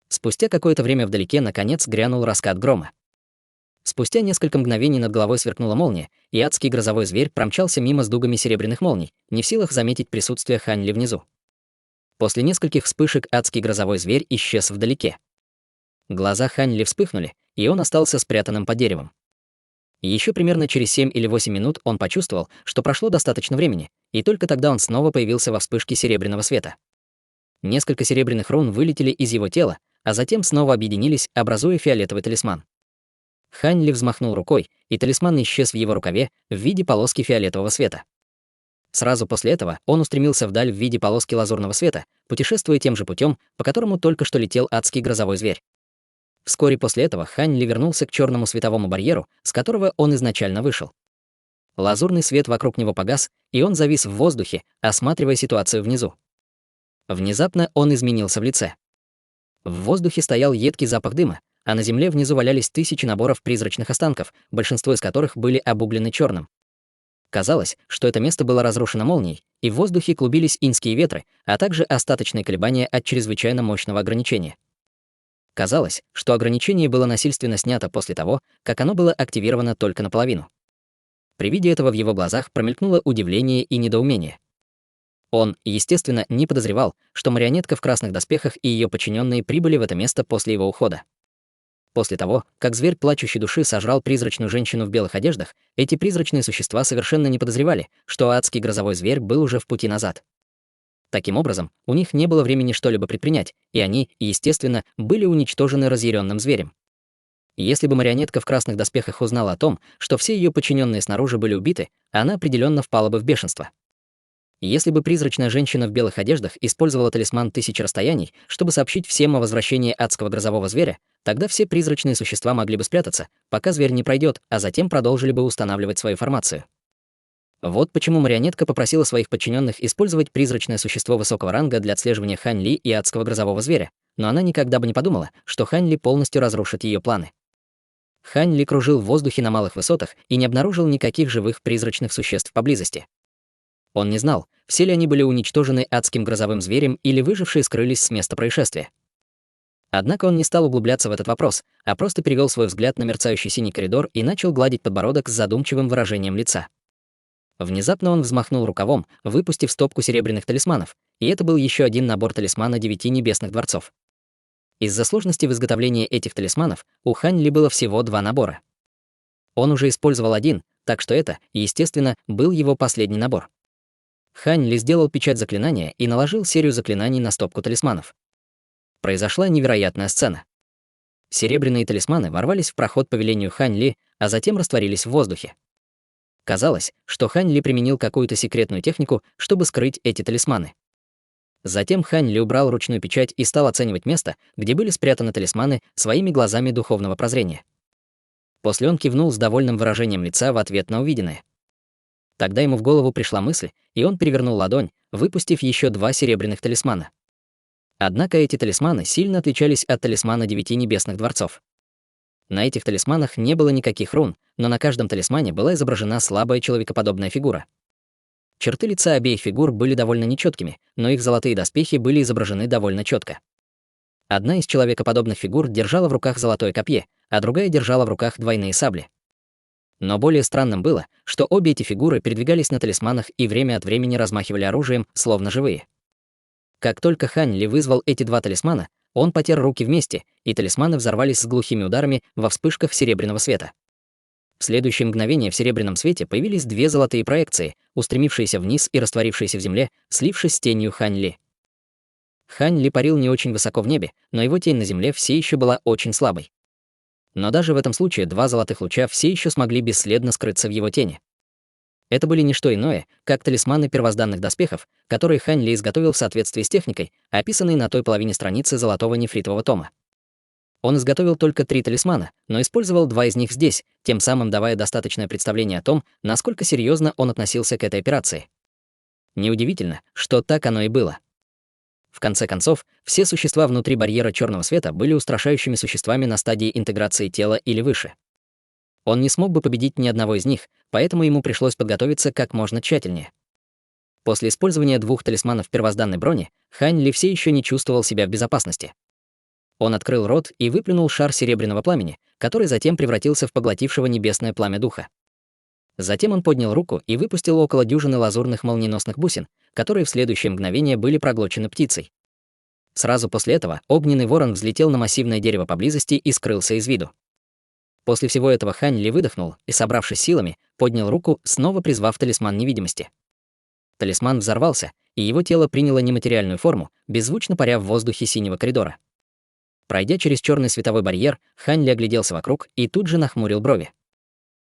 Спустя какое-то время вдалеке, наконец, грянул раскат грома. Спустя несколько мгновений над головой сверкнула молния, и адский грозовой зверь промчался мимо с дугами серебряных молний, не в силах заметить присутствие Хань Ли внизу. После нескольких вспышек адский грозовой зверь исчез вдалеке. Глаза Хань Ли вспыхнули, и он остался спрятанным под деревом. Еще примерно через 7 или 8 минут он почувствовал, что прошло достаточно времени, и только тогда он снова появился во вспышке серебряного света. Несколько серебряных рун вылетели из его тела, а затем снова объединились, образуя фиолетовый талисман. Хань Ли взмахнул рукой, и талисман исчез в его рукаве в виде полоски фиолетового света. Сразу после этого он устремился вдаль в виде полоски лазурного света, путешествуя тем же путем, по которому только что летел адский грозовой зверь. Вскоре после этого Хань Ли вернулся к черному световому барьеру, с которого он изначально вышел. Лазурный свет вокруг него погас, и он завис в воздухе, осматривая ситуацию внизу. Внезапно он изменился в лице. В воздухе стоял едкий запах дыма, а на земле внизу валялись тысячи наборов призрачных останков, большинство из которых были обуглены черным. Казалось, что это место было разрушено молнией, и в воздухе клубились инские ветры, а также остаточные колебания от чрезвычайно мощного ограничения. Казалось, что ограничение было насильственно снято после того, как оно было активировано только наполовину. При виде этого в его глазах промелькнуло удивление и недоумение. Он, естественно, не подозревал, что марионетка в красных доспехах и ее подчиненные прибыли в это место после его ухода. После того, как зверь плачущей души сожрал призрачную женщину в белых одеждах, эти призрачные существа совершенно не подозревали, что адский грозовой зверь был уже в пути назад. Таким образом, у них не было времени что-либо предпринять, и они, естественно, были уничтожены разъяренным зверем. Если бы марионетка в красных доспехах узнала о том, что все ее подчиненные снаружи были убиты, она определенно впала бы в бешенство. Если бы призрачная женщина в белых одеждах использовала талисман тысячи расстояний, чтобы сообщить всем о возвращении адского грозового зверя, тогда все призрачные существа могли бы спрятаться, пока зверь не пройдет, а затем продолжили бы устанавливать свою формацию. Вот почему марионетка попросила своих подчиненных использовать призрачное существо высокого ранга для отслеживания Хань Ли и адского грозового зверя, но она никогда бы не подумала, что Хань Ли полностью разрушит ее планы. Хань Ли кружил в воздухе на малых высотах и не обнаружил никаких живых призрачных существ поблизости. Он не знал, все ли они были уничтожены адским грозовым зверем или выжившие скрылись с места происшествия. Однако он не стал углубляться в этот вопрос, а просто перевел свой взгляд на мерцающий синий коридор и начал гладить подбородок с задумчивым выражением лица. Внезапно он взмахнул рукавом, выпустив стопку серебряных талисманов, и это был еще один набор талисмана 9 небесных дворцов. Из-за сложности в изготовлении этих талисманов у Хань Ли было всего 2 набора. Он уже использовал один, так что это, естественно, был его последний набор. Хань Ли сделал печать заклинания и наложил серию заклинаний на стопку талисманов. Произошла невероятная сцена. Серебряные талисманы ворвались в проход по велению Хань Ли, а затем растворились в воздухе. Казалось, что Хань Ли применил какую-то секретную технику, чтобы скрыть эти талисманы. Затем Хань Ли убрал ручную печать и стал оценивать место, где были спрятаны талисманы, своими глазами духовного прозрения. После он кивнул с довольным выражением лица в ответ на увиденное. Тогда ему в голову пришла мысль, и он перевернул ладонь, выпустив еще 2 серебряных талисмана. Однако эти талисманы сильно отличались от талисмана 9 небесных дворцов. На этих талисманах не было никаких рун, но на каждом талисмане была изображена слабая человекоподобная фигура. Черты лица обеих фигур были довольно нечеткими, но их золотые доспехи были изображены довольно четко. Одна из человекоподобных фигур держала в руках золотое копье, а другая держала в руках двойные сабли. Но более странным было, что обе эти фигуры передвигались на талисманах и время от времени размахивали оружием, словно живые. Как только Хань Ли вызвал эти 2 талисмана, он потер руки вместе, и талисманы взорвались с глухими ударами во вспышках серебряного света. В следующее мгновение в серебряном свете появились 2 золотые проекции, устремившиеся вниз и растворившиеся в земле, слившись с тенью Хань Ли. Хань Ли парил не очень высоко в небе, но его тень на земле все еще была очень слабой. Но даже в этом случае 2 золотых луча все еще смогли бесследно скрыться в его тени. Это были не что иное, как талисманы первозданных доспехов, которые Хань Ли изготовил в соответствии с техникой, описанной на той половине страницы золотого нефритового тома. Он изготовил только 3 талисмана, но использовал 2 из них здесь, тем самым давая достаточное представление о том, насколько серьезно он относился к этой операции. Неудивительно, что так оно и было. В конце концов, все существа внутри барьера черного света были устрашающими существами на стадии интеграции тела или выше. Он не смог бы победить ни одного из них, поэтому ему пришлось подготовиться как можно тщательнее. После использования 2 талисманов первозданной брони, Хань Ли все еще не чувствовал себя в безопасности. Он открыл рот и выплюнул шар серебряного пламени, который затем превратился в поглотившего небесное пламя духа. Затем он поднял руку и выпустил около дюжины лазурных молниеносных бусин, которые в следующее мгновение были проглочены птицей. Сразу после этого огненный ворон взлетел на массивное дерево поблизости и скрылся из виду. После всего этого Хань Ли выдохнул и, собравшись силами, поднял руку, снова призвав талисман невидимости. Талисман взорвался, и его тело приняло нематериальную форму, беззвучно паря в воздухе синего коридора. Пройдя через черный световой барьер, Хань Ли огляделся вокруг и тут же нахмурил брови.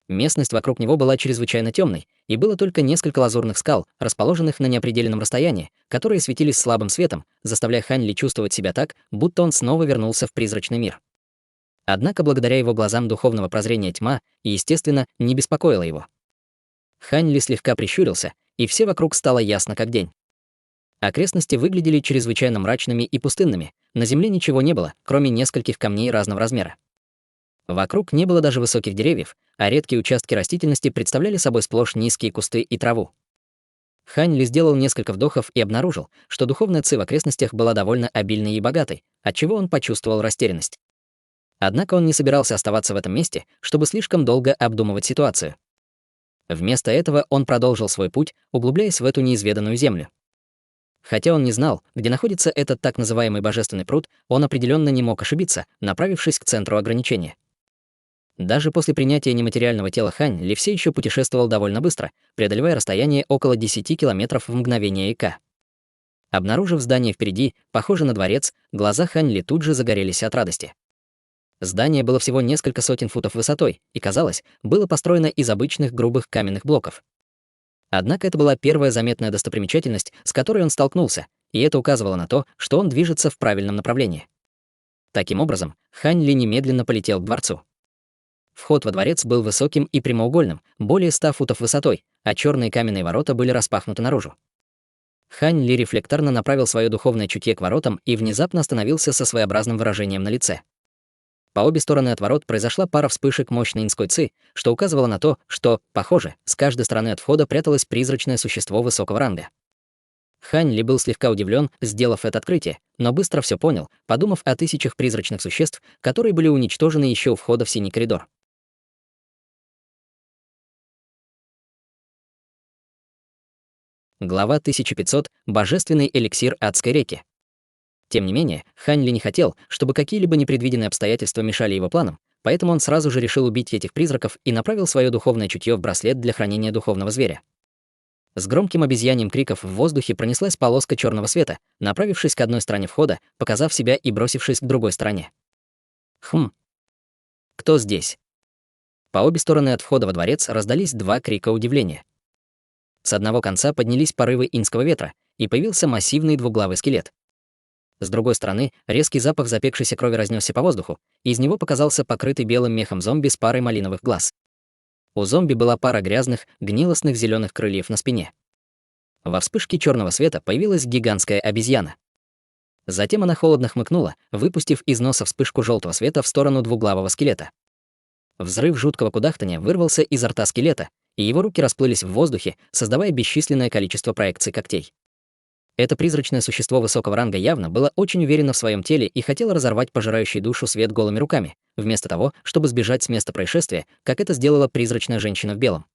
Местность вокруг него была чрезвычайно темной, и было только несколько лазурных скал, расположенных на неопределенном расстоянии, которые светились слабым светом, заставляя Хань Ли чувствовать себя так, будто он снова вернулся в призрачный мир. Однако благодаря его глазам духовного прозрения тьма, естественно, не беспокоила его. Хань Ли слегка прищурился, и все вокруг стало ясно как день. Окрестности выглядели чрезвычайно мрачными и пустынными, на земле ничего не было, кроме нескольких камней разного размера. Вокруг не было даже высоких деревьев, а редкие участки растительности представляли собой сплошь низкие кусты и траву. Хань Ли сделал несколько вдохов и обнаружил, что духовная ци в окрестностях была довольно обильной и богатой, отчего он почувствовал растерянность. Однако он не собирался оставаться в этом месте, чтобы слишком долго обдумывать ситуацию. Вместо этого он продолжил свой путь, углубляясь в эту неизведанную землю. Хотя он не знал, где находится этот так называемый божественный пруд, он определенно не мог ошибиться, направившись к центру ограничения. Даже после принятия нематериального тела Хань Ли все еще путешествовал довольно быстро, преодолевая расстояние около 10 километров в мгновение ика. Обнаружив здание впереди, похожее на дворец, глаза Хань Ли тут же загорелись от радости. Здание было всего несколько сотен футов высотой и, казалось, было построено из обычных грубых каменных блоков. Однако это была первая заметная достопримечательность, с которой он столкнулся, и это указывало на то, что он движется в правильном направлении. Таким образом, Хань Ли немедленно полетел к дворцу. Вход во дворец был высоким и прямоугольным, более 100 футов высотой, а черные каменные ворота были распахнуты наружу. Хань Ли рефлекторно направил свое духовное чутье к воротам и внезапно остановился со своеобразным выражением на лице. По обе стороны от ворот произошла пара вспышек мощной инской ци, что указывало на то, что, похоже, с каждой стороны от входа пряталось призрачное существо высокого ранга. Хань Ли был слегка удивлен, сделав это открытие, но быстро все понял, подумав о тысячах призрачных существ, которые были уничтожены еще у входа в синий коридор. Глава 1500. Божественный эликсир адской реки. Тем не менее, Хань Ли не хотел, чтобы какие-либо непредвиденные обстоятельства мешали его планам, поэтому он сразу же решил убить этих призраков и направил свое духовное чутье в браслет для хранения духовного зверя. С громким обезьяньим криков в воздухе пронеслась полоска черного света, направившись к одной стороне входа, показав себя и бросившись к другой стороне. Хм. Кто здесь? По обе стороны от входа во дворец раздались два крика удивления. С одного конца поднялись порывы инского ветра, и появился массивный двуглавый скелет. С другой стороны, резкий запах запекшейся крови разнесся по воздуху, и из него показался покрытый белым мехом зомби с парой малиновых глаз. У зомби была пара грязных, гнилостных зеленых крыльев на спине. Во вспышке черного света появилась гигантская обезьяна. Затем она холодно хмыкнула, выпустив из носа вспышку желтого света в сторону двуглавого скелета. Взрыв жуткого кудахтания вырвался изо рта скелета, и его руки расплылись в воздухе, создавая бесчисленное количество проекций когтей. Это призрачное существо высокого ранга явно было очень уверено в своем теле и хотело разорвать пожирающий душу свет голыми руками, вместо того, чтобы сбежать с места происшествия, как это сделала призрачная женщина в белом.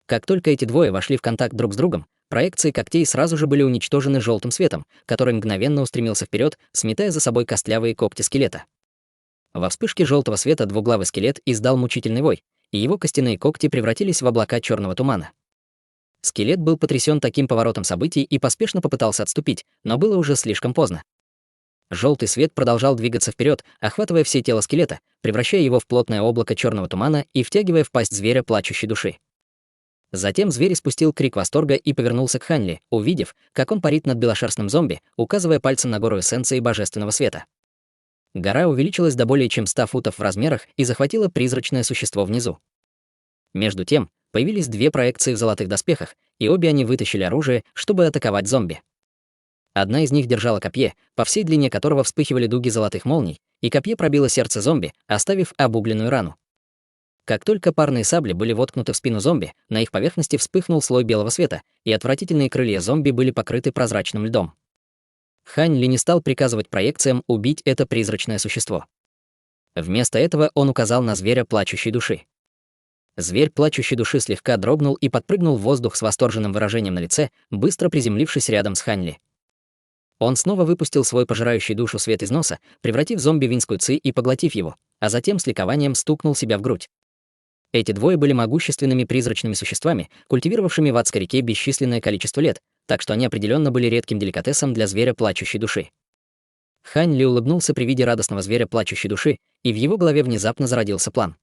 Как только эти двое вошли в контакт друг с другом, проекции когтей сразу же были уничтожены желтым светом, который мгновенно устремился вперед, сметая за собой костлявые когти скелета. Во вспышке желтого света двуглавый скелет издал мучительный вой, и его костяные когти превратились в облака черного тумана. Скелет был потрясен таким поворотом событий и поспешно попытался отступить, но было уже слишком поздно. Желтый свет продолжал двигаться вперед, охватывая все тело скелета, превращая его в плотное облако черного тумана и втягивая в пасть зверя плачущей души. Затем зверь испустил крик восторга и повернулся к Ханли, увидев, как он парит над белошерстным зомби, указывая пальцем на гору эссенции божественного света. Гора увеличилась до более чем 100 футов в размерах и захватила призрачное существо внизу. Между тем, появились две проекции в золотых доспехах, и обе они вытащили оружие, чтобы атаковать зомби. Одна из них держала копье, по всей длине которого вспыхивали дуги золотых молний, и копье пробило сердце зомби, оставив обугленную рану. Как только парные сабли были воткнуты в спину зомби, на их поверхности вспыхнул слой белого света, и отвратительные крылья зомби были покрыты прозрачным льдом. Хань Ли не стал приказывать проекциям убить это призрачное существо. Вместо этого он указал на зверя плачущей души. Зверь плачущей души слегка дрогнул и подпрыгнул в воздух с восторженным выражением на лице, быстро приземлившись рядом с Хань Ли. Он снова выпустил свой пожирающий душу свет из носа, превратив зомби в инскую ци и поглотив его, а затем с ликованием стукнул себя в грудь. Эти двое были могущественными призрачными существами, культивировавшими в адской реке бесчисленное количество лет, так что они определенно были редким деликатесом для зверя плачущей души. Хань Ли улыбнулся при виде радостного зверя плачущей души, и в его голове внезапно зародился план.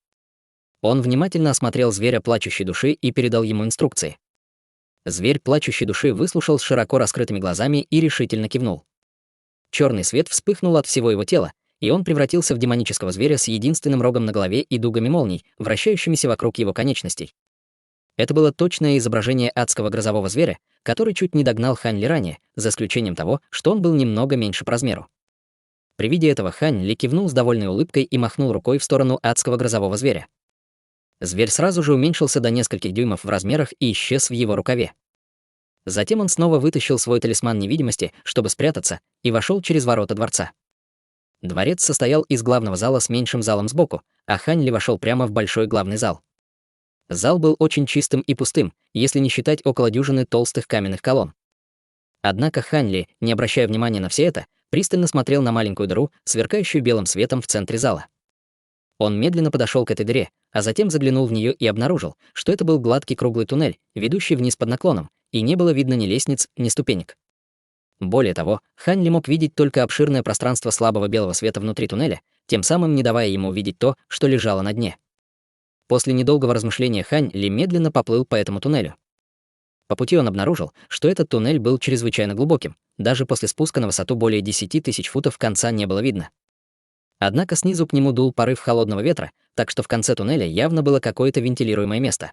Он внимательно осмотрел зверя плачущей души и передал ему инструкции. Зверь плачущей души выслушал с широко раскрытыми глазами и решительно кивнул. Черный свет вспыхнул от всего его тела, и он превратился в демонического зверя с единственным рогом на голове и дугами молний, вращающимися вокруг его конечностей. Это было точное изображение адского грозового зверя, который чуть не догнал Хань Ли ранее, за исключением того, что он был немного меньше по размеру. При виде этого Хань Ли кивнул с довольной улыбкой и махнул рукой в сторону адского грозового зверя. Зверь сразу же уменьшился до нескольких дюймов в размерах и исчез в его рукаве. Затем он снова вытащил свой талисман невидимости, чтобы спрятаться, и вошел через ворота дворца. Дворец состоял из главного зала с меньшим залом сбоку, а Хань Ли вошел прямо в большой главный зал. Зал был очень чистым и пустым, если не считать около дюжины толстых каменных колонн. Однако Хань Ли, не обращая внимания на все это, пристально смотрел на маленькую дыру, сверкающую белым светом в центре зала. Он медленно подошел к этой дыре, а затем заглянул в нее и обнаружил, что это был гладкий круглый туннель, ведущий вниз под наклоном, и не было видно ни лестниц, ни ступенек. Более того, Хань Ли мог видеть только обширное пространство слабого белого света внутри туннеля, тем самым не давая ему увидеть то, что лежало на дне. После недолгого размышления Хань Ли медленно поплыл по этому туннелю. По пути он обнаружил, что этот туннель был чрезвычайно глубоким, даже после спуска на высоту более 10 тысяч футов конца не было видно. Однако снизу к нему дул порыв холодного ветра, так что в конце туннеля явно было какое-то вентилируемое место.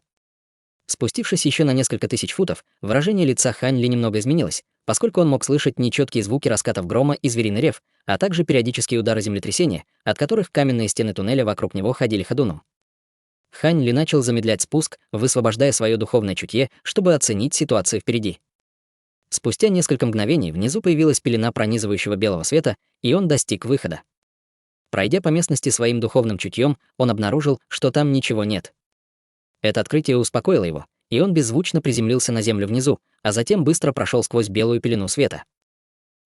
Спустившись еще на несколько тысяч футов, выражение лица Хань Ли немного изменилось, поскольку он мог слышать нечеткие звуки раскатов грома и звериный рев, а также периодические удары землетрясения, от которых каменные стены туннеля вокруг него ходили ходуном. Хань Ли начал замедлять спуск, высвобождая свое духовное чутье, чтобы оценить ситуацию впереди. Спустя несколько мгновений внизу появилась пелена пронизывающего белого света, и он достиг выхода. Пройдя по местности своим духовным чутьем, он обнаружил, что там ничего нет. Это открытие успокоило его, и он беззвучно приземлился на землю внизу, а затем быстро прошел сквозь белую пелену света.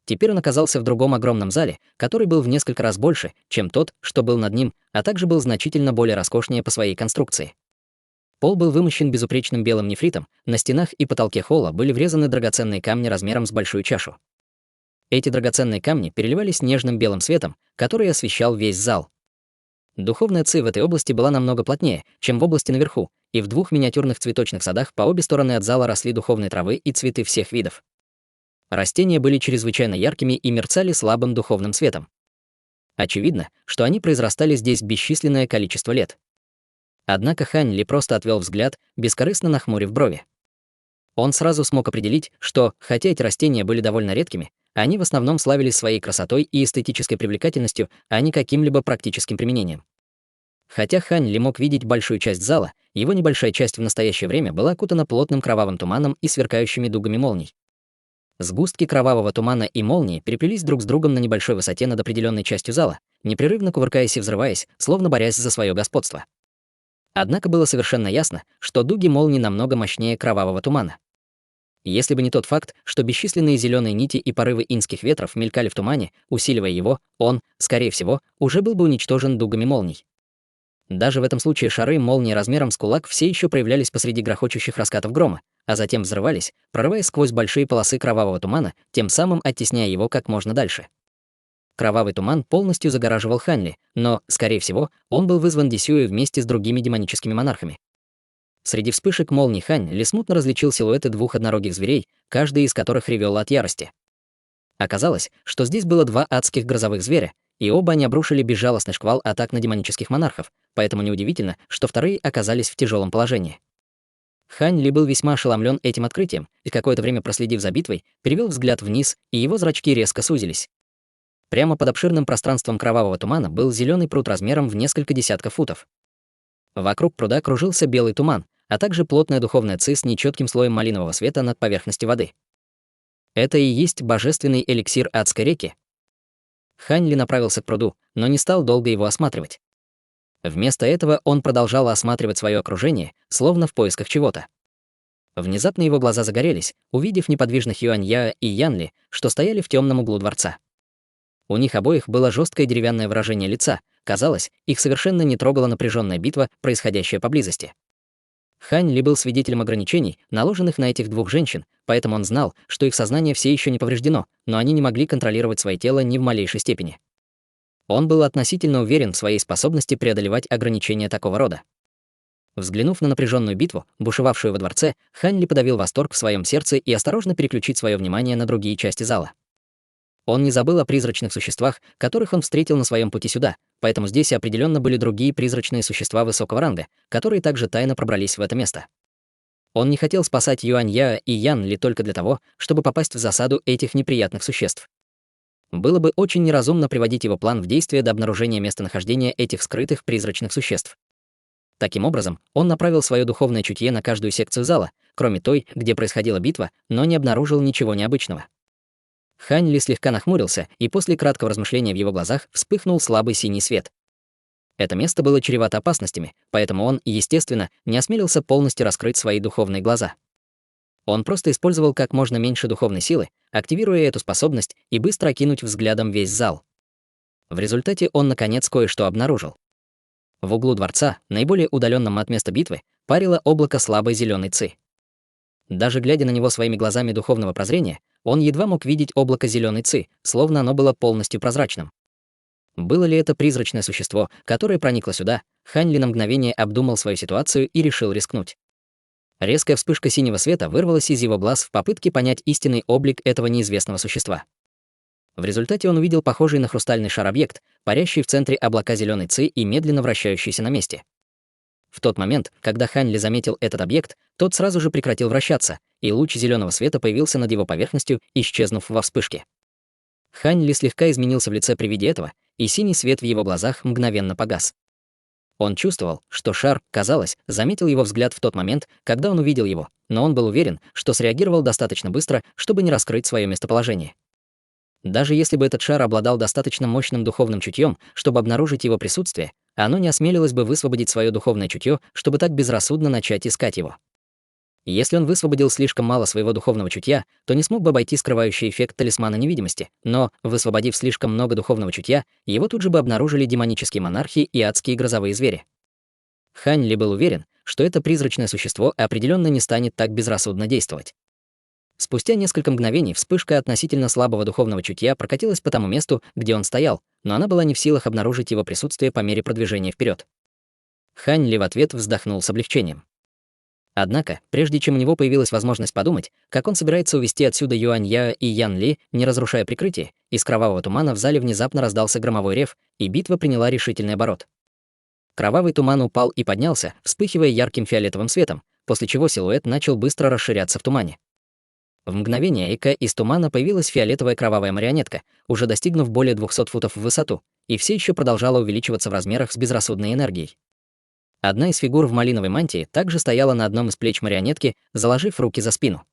Теперь он оказался в другом огромном зале, который был в несколько раз больше, чем тот, что был над ним, а также был значительно более роскошнее по своей конструкции. Пол был вымощен безупречным белым нефритом, на стенах и потолке холла были врезаны драгоценные камни размером с большую чашу. Эти драгоценные камни переливались нежным белым светом, который освещал весь зал. Духовная ци в этой области была намного плотнее, чем в области наверху, и в двух миниатюрных цветочных садах по обе стороны от зала росли духовные травы и цветы всех видов. Растения были чрезвычайно яркими и мерцали слабым духовным светом. Очевидно, что они произрастали здесь бесчисленное количество лет. Однако Хань Ли просто отвел взгляд, бескорыстно нахмурив брови. Он сразу смог определить, что, хотя эти растения были довольно редкими, они в основном славились своей красотой и эстетической привлекательностью, а не каким-либо практическим применением. Хотя Хань Ли мог видеть большую часть зала, его небольшая часть в настоящее время была окутана плотным кровавым туманом и сверкающими дугами молний. Сгустки кровавого тумана и молнии переплелись друг с другом на небольшой высоте над определенной частью зала, непрерывно кувыркаясь и взрываясь, словно борясь за свое господство. Однако было совершенно ясно, что дуги молний намного мощнее кровавого тумана. Если бы не тот факт, что бесчисленные зеленые нити и порывы инских ветров мелькали в тумане, усиливая его, он, скорее всего, уже был бы уничтожен дугами молний. Даже в этом случае шары молнии размером с кулак все еще проявлялись посреди грохочущих раскатов грома, а затем взрывались, прорываясь сквозь большие полосы кровавого тумана, тем самым оттесняя его как можно дальше. Кровавый туман полностью загораживал Хань Ли, но, скорее всего, он был вызван Дисюей вместе с другими демоническими монархами. Среди вспышек молний Хань Ли смутно различил силуэты двух однорогих зверей, каждый из которых ревел от ярости. Оказалось, что здесь было два адских грозовых зверя, и оба они обрушили безжалостный шквал атак на демонических монархов, поэтому неудивительно, что вторые оказались в тяжелом положении. Хань Ли был весьма ошеломлен этим открытием и, какое-то время проследив за битвой, перевел взгляд вниз, и его зрачки резко сузились. Прямо под обширным пространством кровавого тумана был зеленый пруд размером в несколько десятков футов. Вокруг пруда кружился белый туман, а также плотная духовная ци с нечетким слоем малинового света над поверхностью воды. Это и есть божественный эликсир адской реки. Хань Ли направился к пруду, но не стал долго его осматривать. Вместо этого он продолжал осматривать свое окружение, словно в поисках чего-то. Внезапно его глаза загорелись, увидев неподвижных Юань-Я и Ян Ли, что стояли в темном углу дворца. У них обоих было жесткое деревянное выражение лица. Казалось, их совершенно не трогала напряженная битва, происходящая поблизости. Хань Ли был свидетелем ограничений, наложенных на этих двух женщин, поэтому он знал, что их сознание все еще не повреждено, но они не могли контролировать свое тело ни в малейшей степени. Он был относительно уверен в своей способности преодолевать ограничения такого рода. Взглянув на напряженную битву, бушевавшую во дворце, Хань Ли подавил восторг в своем сердце и осторожно переключить свое внимание на другие части зала. Он не забыл о призрачных существах, которых он встретил на своем пути сюда, поэтому здесь определенно были другие призрачные существа высокого ранга, которые также тайно пробрались в это место. Он не хотел спасать Юань-Я и Ян Ли только для того, чтобы попасть в засаду этих неприятных существ. Было бы очень неразумно приводить его план в действие до обнаружения местонахождения этих скрытых призрачных существ. Таким образом, он направил свое духовное чутье на каждую секцию зала, кроме той, где происходила битва, но не обнаружил ничего необычного. Хань Ли слегка нахмурился, и после краткого размышления в его глазах вспыхнул слабый синий свет. Это место было чревато опасностями, поэтому он, естественно, не осмелился полностью раскрыть свои духовные глаза. Он просто использовал как можно меньше духовной силы, активируя эту способность и быстро окинуть взглядом весь зал. В результате он, наконец, кое-что обнаружил. В углу дворца, наиболее удаленном от места битвы, парило облако слабой зеленой ци. Даже глядя на него своими глазами духовного прозрения, он едва мог видеть облако зеленой ци, словно оно было полностью прозрачным. Было ли это призрачное существо, которое проникло сюда? Хань Ли на мгновение обдумал свою ситуацию и решил рискнуть. Резкая вспышка синего света вырвалась из его глаз в попытке понять истинный облик этого неизвестного существа. В результате он увидел похожий на хрустальный шар объект, парящий в центре облака зеленой ци и медленно вращающийся на месте. В тот момент, когда Хань Ли заметил этот объект, тот сразу же прекратил вращаться, и луч зеленого света появился над его поверхностью, исчезнув во вспышке. Хань Ли слегка изменился в лице при виде этого, и синий свет в его глазах мгновенно погас. Он чувствовал, что шар, казалось, заметил его взгляд в тот момент, когда он увидел его, но он был уверен, что среагировал достаточно быстро, чтобы не раскрыть свое местоположение. Даже если бы этот шар обладал достаточно мощным духовным чутьем, чтобы обнаружить его присутствие, оно не осмелилось бы высвободить свое духовное чутье, чтобы так безрассудно начать искать его. Если он высвободил слишком мало своего духовного чутья, то не смог бы обойти скрывающий эффект талисмана невидимости, но, высвободив слишком много духовного чутья, его тут же бы обнаружили демонические монархи и адские грозовые звери. Хань Ли был уверен, что это призрачное существо определенно не станет так безрассудно действовать. Спустя несколько мгновений вспышка относительно слабого духовного чутья прокатилась по тому месту, где он стоял, но она была не в силах обнаружить его присутствие по мере продвижения вперед. Хань Ли в ответ вздохнул с облегчением. Однако, прежде чем у него появилась возможность подумать, как он собирается увести отсюда Юань Я и Ян Ли, не разрушая прикрытие, из кровавого тумана в зале внезапно раздался громовой рев, и битва приняла решительный оборот. Кровавый туман упал и поднялся, вспыхивая ярким фиолетовым светом, после чего силуэт начал быстро расширяться в тумане. В мгновение ока из тумана появилась фиолетовая кровавая марионетка, уже достигнув более 200 футов в высоту, и все еще продолжала увеличиваться в размерах с безрассудной энергией. Одна из фигур в малиновой мантии также стояла на одном из плеч марионетки, заложив руки за спину.